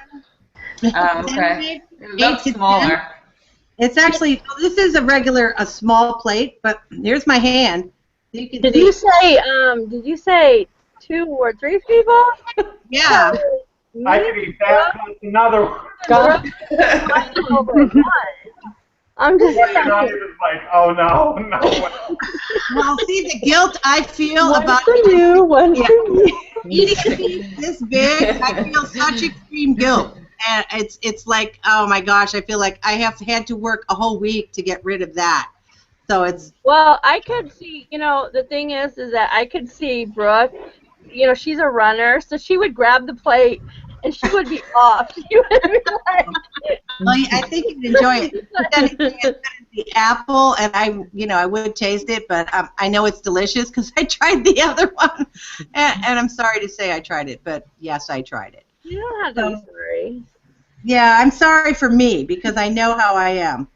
Oh, okay. It looks 8 to smaller. 10. It's actually, this is a small plate, but here's my hand. You can Did see. you say 2 or 3 people? Yeah. I could eat that plus another one. God. I'm just You're not even like, oh no, no. Well, see the guilt I feel One about for you, one for me. eating a piece this big. I feel such extreme guilt, and it's like, oh my gosh, I feel like I have had to work a whole week to get rid of that. So it's Well, I could see, the thing is that I could see Brooke, she's a runner, so she would grab the plate and she would be off. She would be like, well, I think you'd enjoy it. The apple, and I would taste it, but I know it's delicious because I tried the other one, and I'm sorry to say I tried it, but yes, I tried it. you don't have to be sorry. Yeah, I'm sorry for me because I know how I am.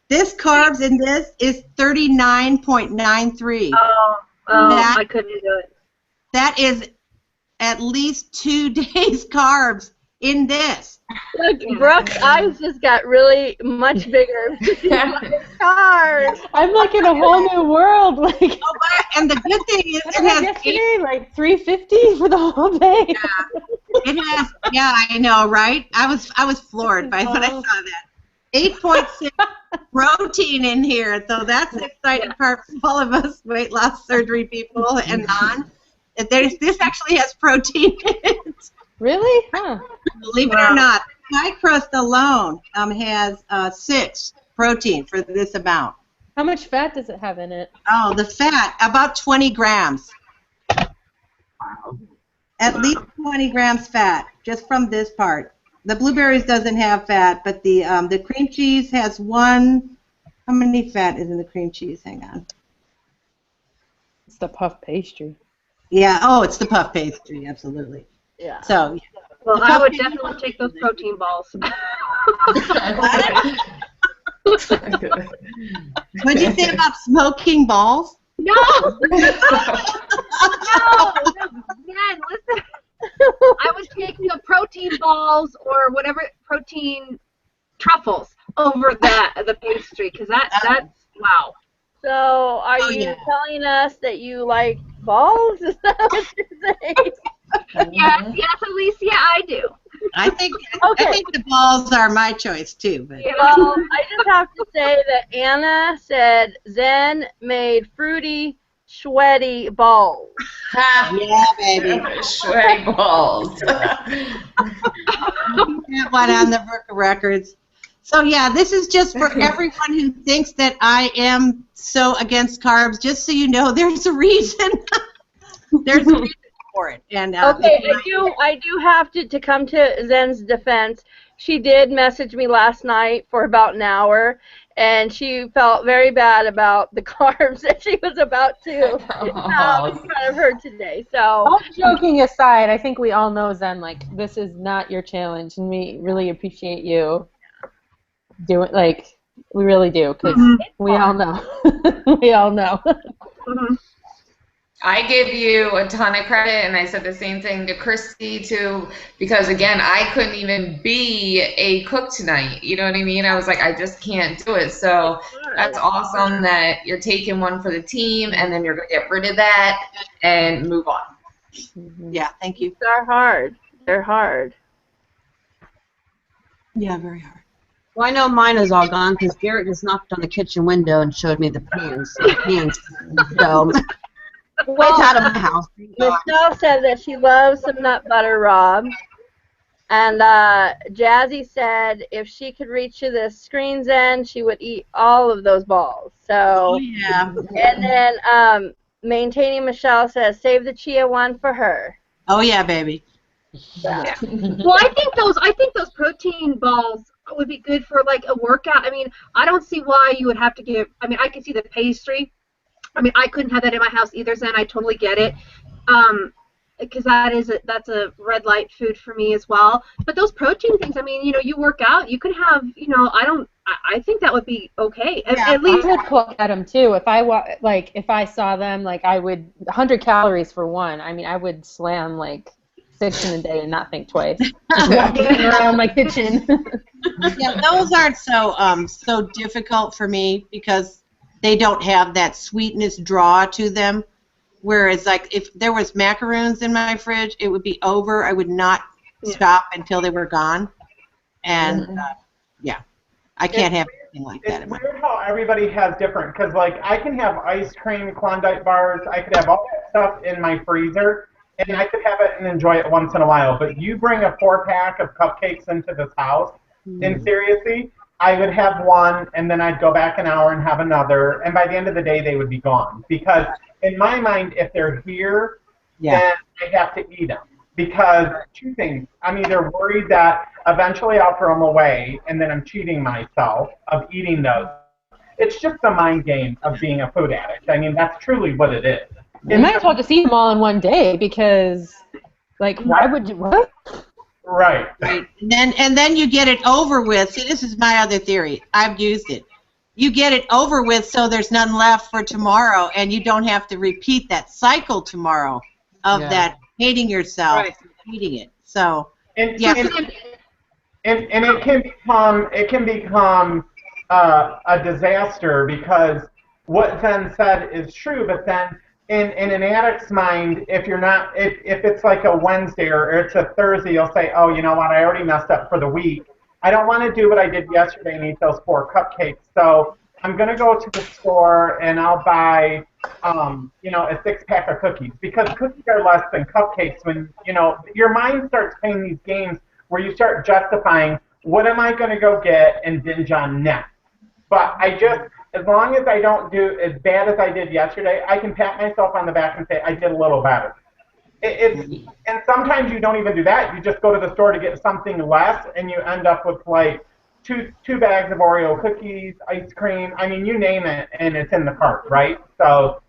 This carbs in this is 39.93. I couldn't do it. That is at least 2 days carbs in this. Look, Brooke's eyes just got really much bigger. Cars. I'm like in a whole new world. Like, And the good thing is what it did I have has yesterday, like 350 for the whole day. it has I know, right? I was floored by when I saw that. 8.6 protein in here, so that's the exciting part for all of us weight loss surgery people and non. This actually has protein in it. Really? Huh. Believe it or not, pie crust alone has 6 protein for this amount. How much fat does it have in it? Oh, the fat, about 20 grams. Wow. At least 20 grams fat, just from this part. The blueberries doesn't have fat, but the cream cheese has 1. How many fat is in the cream cheese? Hang on. It's the puff pastry. Yeah, oh, it's the puff pastry, absolutely. Yeah. So, well, I would definitely take those protein balls. What'd you say about smoking balls? No! No! Man, listen. I would take the protein balls or whatever protein truffles over the pastry because that's wow. So, are you telling us that you like balls? Is that what you're saying? Yes, Alicia, I do. I think the balls are my choice too. But. Well, I just have to say that Anna said Zen made fruity, sweaty balls. Yeah, baby. Sweaty balls. That one on the records. So yeah, this is just for everyone who thinks that I am so against carbs. Just so you know, there's a reason. There's a reason for it. And okay, I do have to come to Zen's defense. She did message me last night for about an hour, and she felt very bad about the carbs that she was about to have in front of her today. So, all joking aside, I think we all know, Zen, like, this is not your challenge, and we really appreciate you doing, like, we really do, because we all know. We all know. I give you a ton of credit, and I said the same thing to Christy too, because again, I couldn't even be a cook tonight. You know what I mean? I was like, I just can't do it. So that's awesome that you're taking one for the team, and then you're gonna get rid of that and move on. Yeah, thank you. They're hard. They're hard. Yeah, very hard. Well, I know mine is all gone because Garrett just knocked on the kitchen window and showed me the pans. So. Well, it's out of my house. Michelle said that she loves some nut butter, Rob. And Jazzy said if she could reach to the screen's end, she would eat all of those balls. So, yeah. And then Maintaining Michelle says save the chia one for her. Oh yeah, baby. Yeah. Well, I think those protein balls would be good for like a workout. I mean, I don't see why you would have to give. I mean, I can see the pastry. I mean, I couldn't have that in my house either, Zen. I totally get it, because that's a red light food for me as well. But those protein things, I mean, you know, you work out, you could have, you know, I think that would be okay. At least I would look at them too. If I saw them, like I would 100 calories for one. I mean, I would slam like 6 in a day and not think twice. Walking around my kitchen. Yeah, those aren't so difficult for me because they don't have that sweetness draw to them. Whereas, like, if there was macaroons in my fridge, it would be over. I would not stop until they were gone. And, I can't have anything like that. It's weird how everybody has different, because, like, I can have ice cream, Klondike bars, I could have all that stuff in my freezer, and I could have it and enjoy it once in a while. But you bring a 4-pack of cupcakes into this house, and seriously, I would have one, and then I'd go back an hour and have another, and by the end of the day, they would be gone. Because in my mind, if they're here, then I have to eat them. Because two things, I'm either worried that eventually I'll throw them away, and then I'm cheating myself of eating those. It's just the mind game of being a food addict. I mean, that's truly what it is. You might as well just eat them all in one day, because, like, why would you, what? Right. And then you get it over with. See, this is my other theory. I've used it. You get it over with so there's none left for tomorrow, and you don't have to repeat that cycle tomorrow of that hating yourself, eating it. So, And, yeah. and it can become a disaster, because what Zen said is true, but then in an addict's mind, if it's like a Wednesday or it's a Thursday, you'll say, oh, you know what, I already messed up for the week. I don't want to do what I did yesterday and eat those 4 cupcakes, so I'm going to go to the store and I'll buy, a 6-pack of cookies, because cookies are less than cupcakes when, your mind starts playing these games where you start justifying, what am I going to go get and binge on next? But as long as I don't do as bad as I did yesterday, I can pat myself on the back and say, I did a little better. And sometimes you don't even do that. You just go to the store to get something less, and you end up with like two bags of Oreo cookies, ice cream. I mean, you name it, and it's in the cart, right? So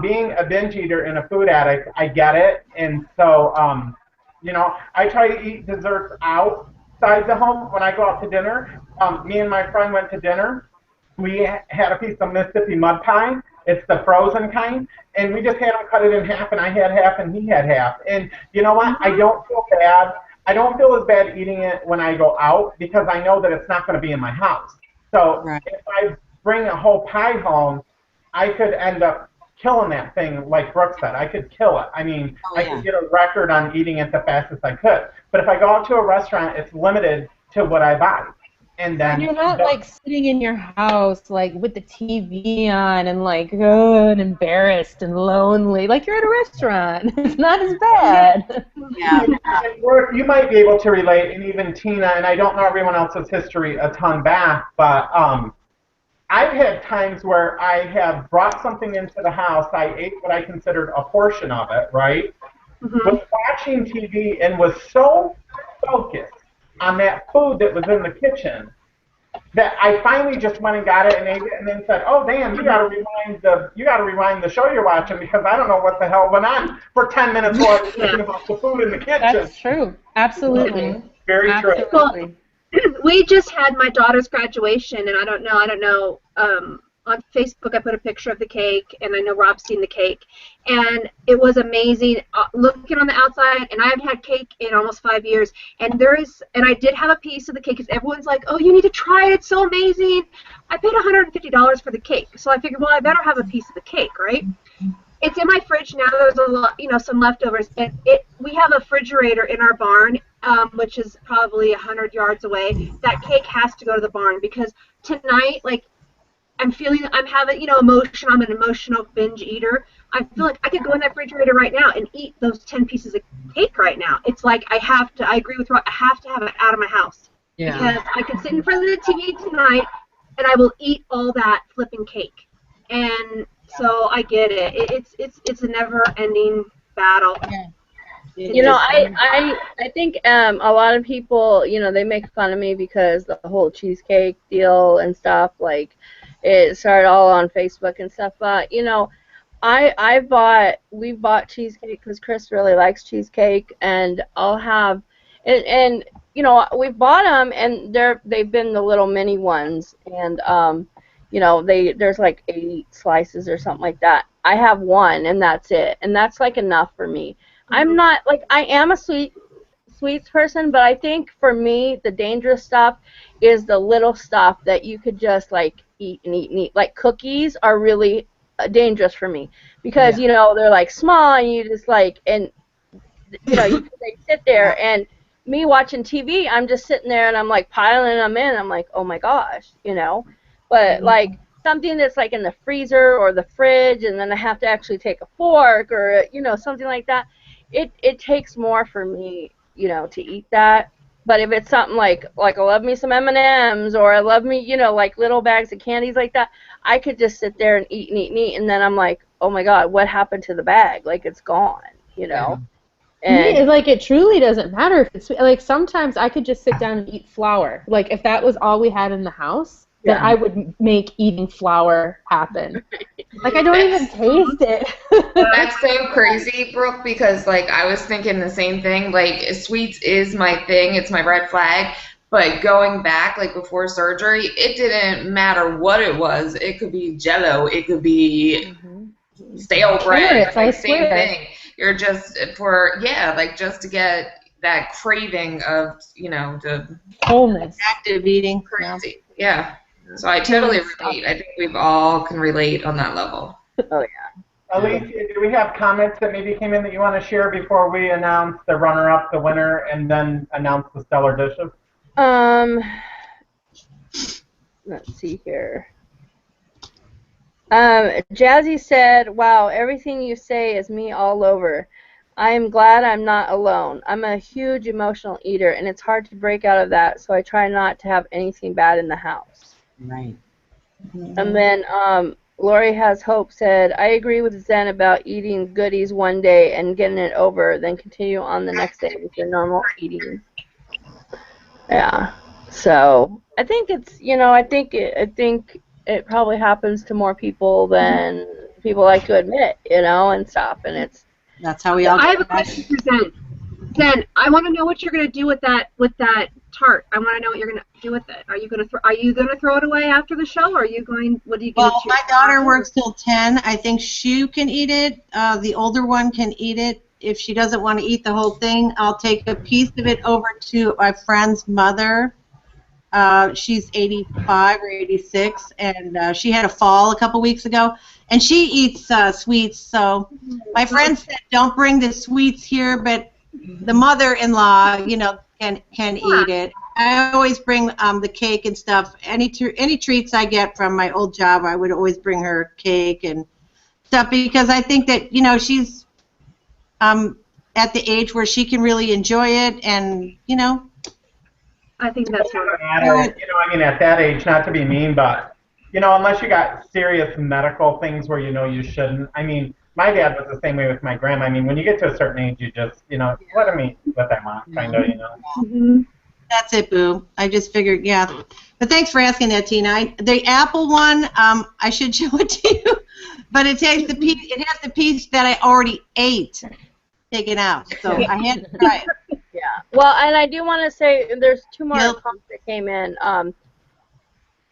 being a binge eater and a food addict, I get it. And so, I try to eat desserts outside the home when I go out to dinner. Me and my friend went to dinner. We had a piece of Mississippi mud pie. It's the frozen kind, and we just had him cut it in half, and I had half, and he had half. And you know what? I don't feel bad. I don't feel as bad eating it when I go out, because I know that it's not going to be in my house. So if I bring a whole pie home, I could end up killing that thing, like Brooke said. I could kill it. I mean, I could get a record on eating it the fastest I could. But if I go out to a restaurant, it's limited to what I buy. And then you're not like sitting in your house like with the TV on and like and embarrassed and lonely. Like you're at a restaurant. It's not as bad. Yeah. You might be able to relate, and even Tina, and I don't know everyone else's history a ton back, but I've had times where I have brought something into the house. I ate what I considered a portion of it, right? Was watching TV and was so focused on that food that was in the kitchen that I finally just went and got it and ate it, and then said, "Oh damn, you gotta rewind the show you're watching, because I don't know what the hell went on for 10 minutes while I was thinking about the food in the kitchen." That's true. Absolutely. Very true. Well, we just had my daughter's graduation, and I don't know. On Facebook, I put a picture of the cake, and I know Rob's seen the cake, and it was amazing looking on the outside. And I haven't had cake in almost 5 years, and I did have a piece of the cake, because everyone's like, "Oh, you need to try it. It's so amazing." I paid $150 for the cake, so I figured, well, I better have a piece of the cake, right? It's in my fridge now. There's a lot, some leftovers, and we have a refrigerator in our barn, which is probably 100 yards away. That cake has to go to the barn, because tonight, like, I'm having, emotion. I'm an emotional binge eater. I feel like I could go in that refrigerator right now and eat those 10 pieces of cake right now. It's like I agree with Rob, I have to have it out of my house. Yeah. Because I could sit in front of the TV tonight and I will eat all that flipping cake. And so I get it. It's a never-ending battle. Yeah. I think a lot of people, they make fun of me because the whole cheesecake deal and stuff, like, it started all on Facebook and stuff, but we bought cheesecake because Chris really likes cheesecake, and I'll have, and we've bought them, and they've been the little mini ones, and there's like 8 slices or something like that. I have 1, and that's it, and that's like enough for me. I'm not like, I am a sweets person, but I think for me the dangerous stuff is the little stuff that you could just like eat and eat and eat. Like cookies are really dangerous for me, because they're like small, and you just like, and they sit there, and me watching TV, I'm just sitting there and I'm like piling them in. I'm like, oh my gosh, but like something that's like in the freezer or the fridge, and then I have to actually take a fork or something like that. It takes more for me, to eat that. But if it's something like I love me some M&Ms, or I love me, like little bags of candies like that, I could just sit there and eat and eat and eat, and then I'm like, oh my God, what happened to the bag? Like, it's gone, And me, like, it truly doesn't matter if it's like, sometimes I could just sit down and eat flour. Like, if that was all we had in the house, that I would make eating flour happen. Like, I don't even taste it. That's so crazy, Brooke, because like I was thinking the same thing. Like sweets is my thing, it's my red flag. But going back, like before surgery, it didn't matter what it was. It could be Jello, it could be stale bread. I Like same swear. thing. You're just like just to get that craving of the Wholeness. Active eating. crazy. Yeah. So I totally relate. I think we've all can relate on that level. Oh yeah. Alicia, do we have comments that maybe came in that you want to share before we announce the runner-up, the winner, and then announce the stellar dishes? Let's see here. Jazzy said, "Wow, everything you say is me all over. I'm glad I'm not alone. I'm a huge emotional eater, and it's hard to break out of that, so I try not to have anything bad in the house." Right. And then Lori Has Hope said, "I agree with Zen about eating goodies one day and getting it over, then continue on the next day with your normal eating." Yeah. So I think it's, I think it probably happens to more people than people like to admit, and stuff. And it's. That's how we all. I have a question for Zen. Zen, I want to know what you're going to do with that tart. I want to know what you're going to do with it. Are you going to throw it away after the show, or are you going? What are you going to do? Well, my daughter works till 10. I think Shu can eat it. The older one can eat it. If she doesn't want to eat the whole thing, I'll take a piece of it over to my friend's mother. She's 85 or 86, and she had a fall a couple weeks ago, and she eats sweets. So my friend said, "Don't bring the sweets here," but the mother-in-law, can eat it. I always bring the cake and stuff. Any treats I get from my old job, I would always bring her cake and stuff, because I think that she's at the age where she can really enjoy it, and I think that's It doesn't matter. At that age, not to be mean, but unless you got serious medical things where you shouldn't. My dad was the same way with my grandma. When you get to a certain age, you just let them eat what they want, kind of, Mm-hmm. That's it, Boo. I just figured, yeah. But thanks for asking that, Tina. The apple one, I should show it to you, but it takes the piece. It has the piece that I already ate taken out, so I had to try it. Yeah. Well, and I do want to say there's two more comments that came in.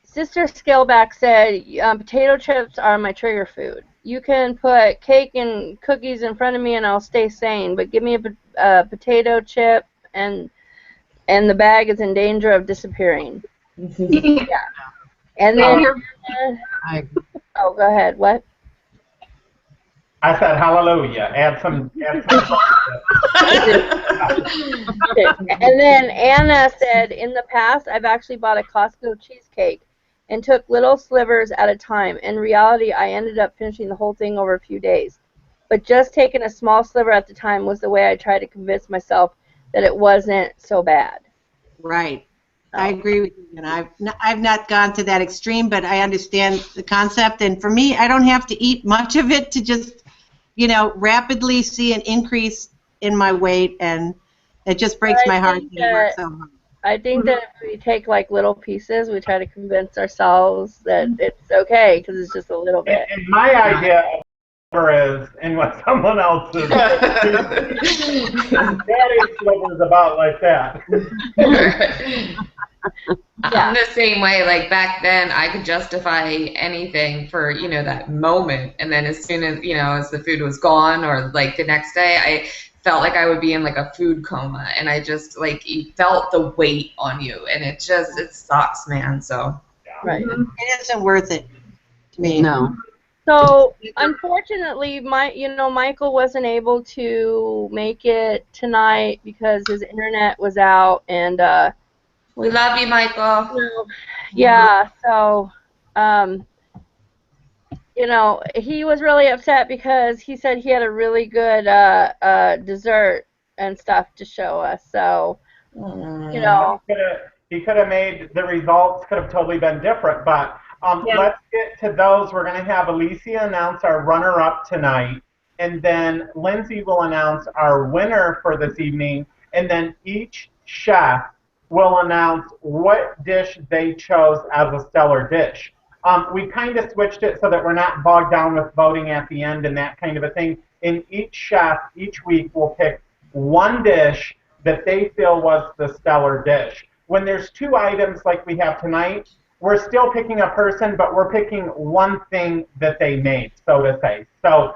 Sister Scaleback said, "Potato chips are my trigger food. You can put cake and cookies in front of me and I'll stay sane, but give me a potato chip and the bag is in danger of disappearing." Yeah. And then, oh, go ahead. What? I said hallelujah. Add some. And then Anna said, "In the past, I've actually bought a Costco cheesecake and took little slivers at a time. In reality, I ended up finishing the whole thing over a few days. But just taking a small sliver at the time was the way I tried to convince myself that it wasn't so bad." Right. I agree with you. And I've not gone to that extreme, but I understand the concept. And for me, I don't have to eat much of it to just, rapidly see an increase in my weight, and it just breaks my heart that it works so hard. I think that if we take like little pieces, we try to convince ourselves that it's okay because it's just a little bit. And my idea of sliver is, and what someone else is, daddy's sliver is about like that. I'm the same way. Like back then, I could justify anything for that moment, and then as soon as as the food was gone, or like the next day, I felt like I would be in like a food coma, and I just like you felt the weight on you, and it sucks, man. So right, it isn't worth it to me. No. So unfortunately, Michael wasn't able to make it tonight because his internet was out, and we love you, Michael. Yeah, so he was really upset because he said he had a really good dessert and stuff to show us. So he could have made the results could have totally been different, but. Let's get to those. We're going to have Alicia announce our runner-up tonight, and then Lindsay will announce our winner for this evening, and then each chef will announce what dish they chose as a stellar dish. We kind of switched it so that we're not bogged down with voting at the end and that kind of a thing. And each chef each week will pick one dish that they feel was the stellar dish. When there's 2 items like we have tonight, we're still picking a person, but we're picking one thing that they made, so to say. So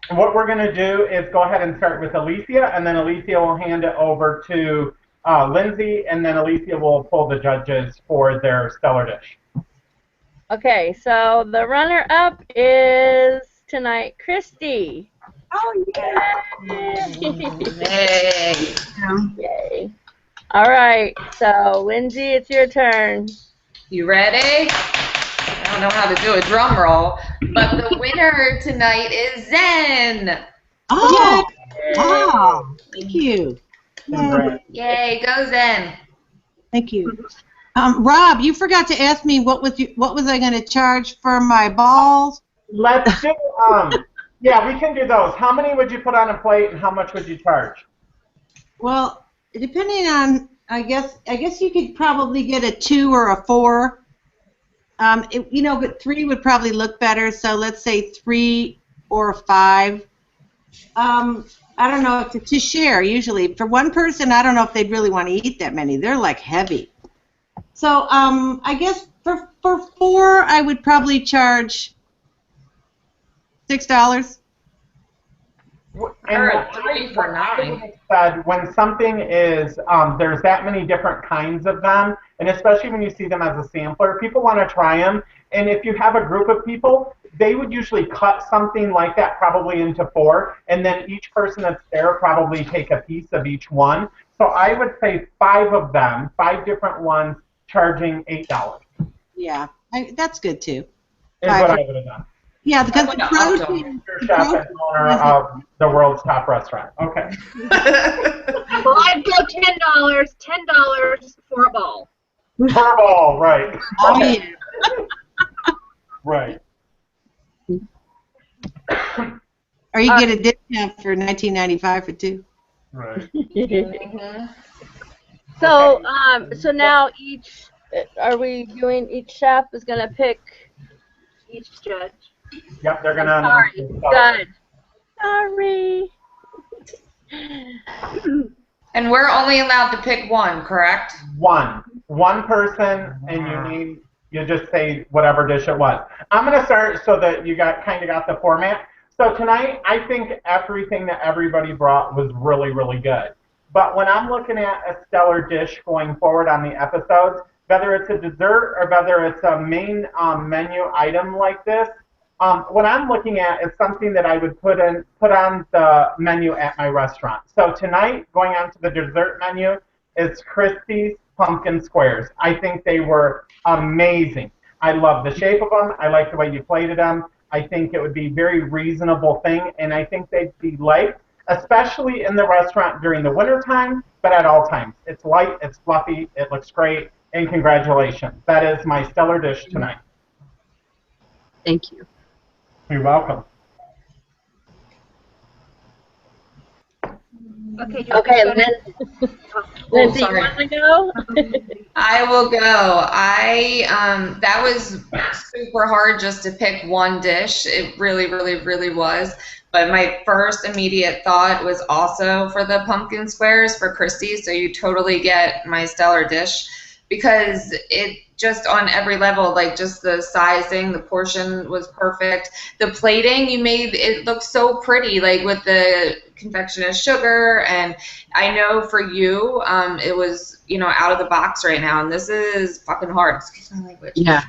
what we're going to do is go ahead and start with Alicia, and then Alicia will hand it over to Lindsay, and then Alicia will pull the judges for their stellar dish. Okay, so the runner-up is tonight Christy. Oh, yeah. Yay. Yay. All right, so Lindsay, it's your turn. You ready? I don't know how to do a drum roll, but the winner tonight is Zen. Oh, wow. Thank you. Yay, go Zen. Thank you. Rob, you forgot to ask me what was I going to charge for my balls? Let's do, yeah, we can do those. How many would you put on a plate and how much would you charge? Well, depending on, I guess you could probably get a 2 or a 4. But 3 would probably look better. So let's say 3 or 5. I don't know if to share. Usually, for one person, I don't know if they'd really want to eat that many. They're like heavy. So I guess for 4, I would probably charge $6. Or 3 for 9. Said when something is there's that many different kinds of them, and especially when you see them as a sampler, people want to try them. And if you have a group of people, they would usually cut something like that probably into 4, and then each person that's there probably take a piece of each one. So I would say 5 of them, 5 different ones, charging $8. Yeah, that's good too. Is what I would have done. Yeah, because the protein. Chef and owner of the world's top restaurant. Okay. Well, I'd go $10. $10 for a ball. Per ball, right. Oh, yeah. Right. Or you get a discount for $19.95 for 2. Right. So, so now each chef is gonna pick Each judge. Yep, they're gonna. Sorry, good. Sorry. And we're only allowed to pick one, correct? One person, and you just say whatever dish it was. I'm gonna start so that you kind of got the format. So tonight, I think everything that everybody brought was really, really good. But when I'm looking at a stellar dish going forward on the episodes, whether it's a dessert or whether it's a main menu item like this, what I'm looking at is something that I would put on the menu at my restaurant. So tonight, going on to the dessert menu, is Christie's pumpkin squares. I think they were amazing. I love the shape of them. I like the way you plated them. I think it would be a very reasonable thing, and I think they'd be liked, especially in the restaurant during the winter time, but at all times. It's light, it's fluffy, it looks great, and congratulations. That is my stellar dish tonight. Thank you. You're welcome. Okay, Lindsay, you want to go? I will go. That was super hard just to pick one dish. It really, really, really was. But my first immediate thought was also for the pumpkin squares for Christy, so you totally get my stellar dish, because it just on every level, like just the sizing, the portion was perfect. The plating you made, it looked so pretty, like with the confection of sugar, and I know for you, it was, out of the box right now, and this is fucking hard, excuse my language. Yeah.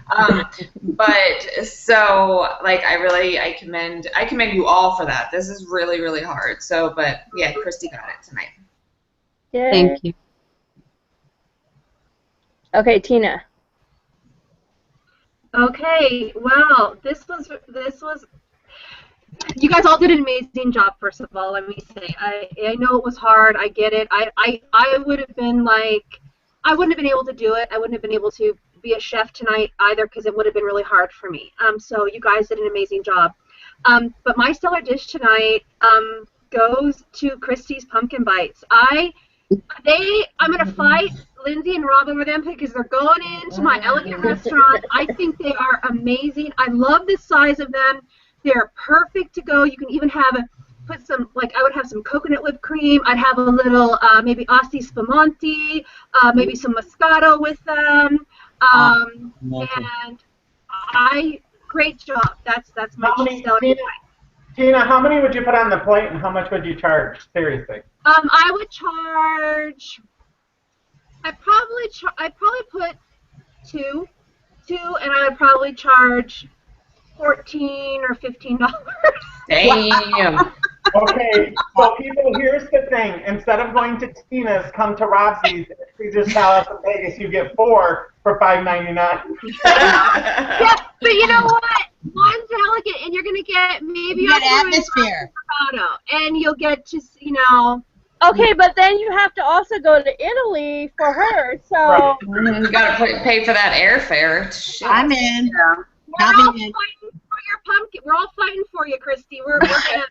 But so, like, I commend you all for that. This is really, really hard. So, but yeah, Christy got it tonight. Yay. Thank you. Okay, Tina. Okay, well, this was. You guys all did an amazing job. First of all, let me say, I know it was hard. I get it. I would have been like, I wouldn't have been able to do it. I wouldn't have been able to be a chef tonight either, because it would have been really hard for me. So you guys did an amazing job. But my stellar dish tonight goes to Christie's pumpkin bites. I'm gonna fight Lindsay and Robin with them because they're going into my elegant restaurant. I think they are amazing. I love the size of them. They're perfect to go. You can even put some, like I would have some coconut whipped cream. I'd have a little maybe Asti Spumante, maybe some Moscato with them. And great job. That's my selling point. Tina, how many would you put on the plate and how much would you charge? Seriously. I would charge. I'd probably put two, and I would probably charge $14 or $15. Damn. Okay, so people, here's the thing. Instead of going to Tina's, come to Robsie's at Caesar's Palace in Vegas. You get 4 for $5.99. Yeah, but you know what? One's elegant, and you're gonna get maybe You get atmosphere, and you'll get just Okay, but then you have to also go to Italy for her, so. Right. You gotta pay for that airfare. Shit. I'm in. We're all fighting for your pumpkin. We're all fighting for you, Christy. We're gonna.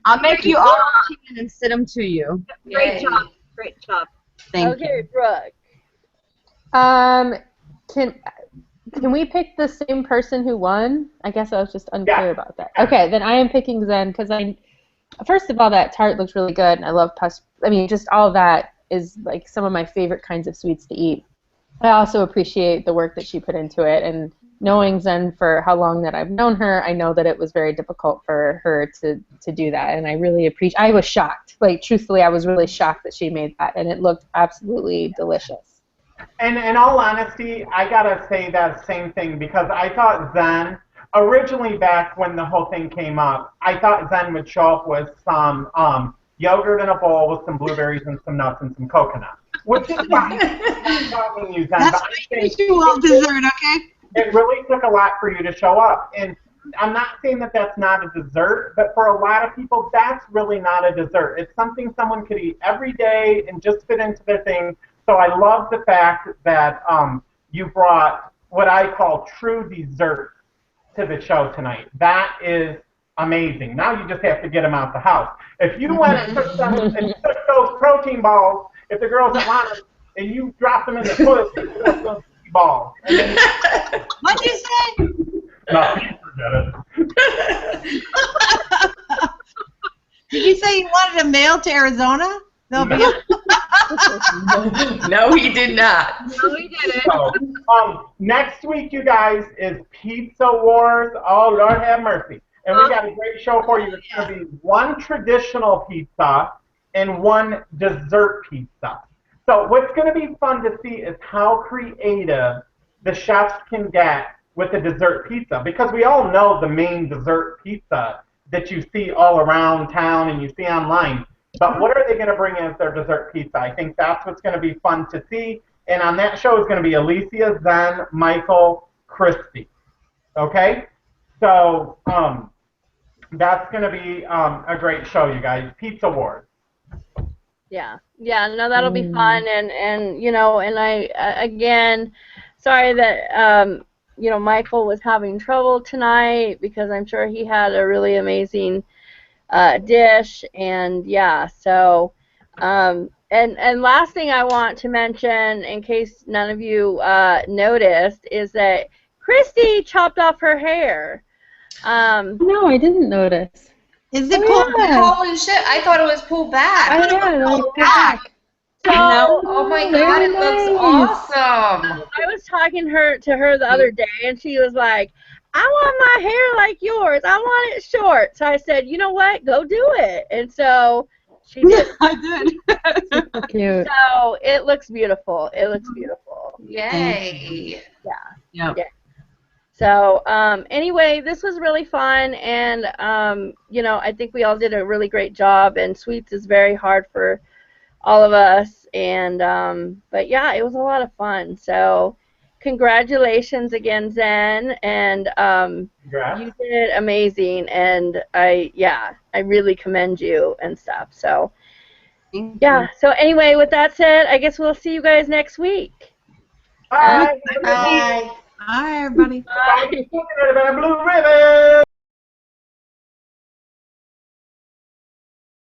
I'll make you all chicken and send them to you. Great job. Great job. Thank you. Okay, Brooke. Can we pick the same person who won? I guess I was just unclear about that. Okay, then I am picking Zen because first of all, that tart looks really good, and I love just all of that is like some of my favorite kinds of sweets to eat. I also appreciate the work that she put into it, and knowing Zen for how long that I've known her, I know that it was very difficult for her to do that, and I really appreciate. I was shocked, like truthfully, I was really shocked that she made that, and it looked absolutely delicious. And in all honesty, I gotta say that same thing because I thought Zen, originally back when the whole thing came up, I thought Zen would show up with some yogurt in a bowl with some blueberries and some nuts and some coconut, which is fine. I'm talking you, Zen, That's but I what think you love dessert, okay? it really took a lot for you to show up. And I'm not saying that that's not a dessert, but for a lot of people, that's really not a dessert. It's something someone could eat every day and just fit into their thing. So I love the fact that you brought what I call true dessert to the show tonight. That is amazing. Now you just have to get them out the house. If you went and took those protein balls, if the girls at Lana's, and you dropped them in the toilet, those balls. What'd you say? No, forget it. Did you say you wanted a mail to Arizona? They'll be. No, he did not. No, we didn't. So, next week, you guys, is Pizza Wars. Oh, Lord have mercy. And we got a great show for you. It's going to be one traditional pizza and one dessert pizza. So what's going to be fun to see is how creative the chefs can get with the dessert pizza. Because we all know the main dessert pizza that you see all around town and you see online. But what are they going to bring as their dessert pizza? I think that's what's going to be fun to see. And on that show is going to be Alicia, Zen, Michael, Christy. Okay? So that's going to be a great show, you guys. Pizza Wars. Yeah, no, that'll be fun, and and I again, sorry that Michael was having trouble tonight because I'm sure he had a really amazing dish, and yeah, so and last thing I want to mention, in case none of you noticed, is that Christy chopped off her hair. No, I didn't notice. Is it pulled back? Holy shit, I thought it was pulled back. Pulled back. So, oh my god, it looks awesome. I was talking to her the other day, and she was like, I want my hair like yours. I want it short. So I said, you know what? Go do it. And so she did. I did. Cute. So it looks beautiful. It looks beautiful. Yay. Yeah. So anyway, this was really fun, and I think we all did a really great job. And sweets is very hard for all of us, and but yeah, it was a lot of fun. So congratulations again, Zen, and you did amazing, and I really commend you and stuff. So yeah. So anyway, with that said, I guess we'll see you guys next week. Bye. Bye. Hi, everybody. Bye. Blue ribbon.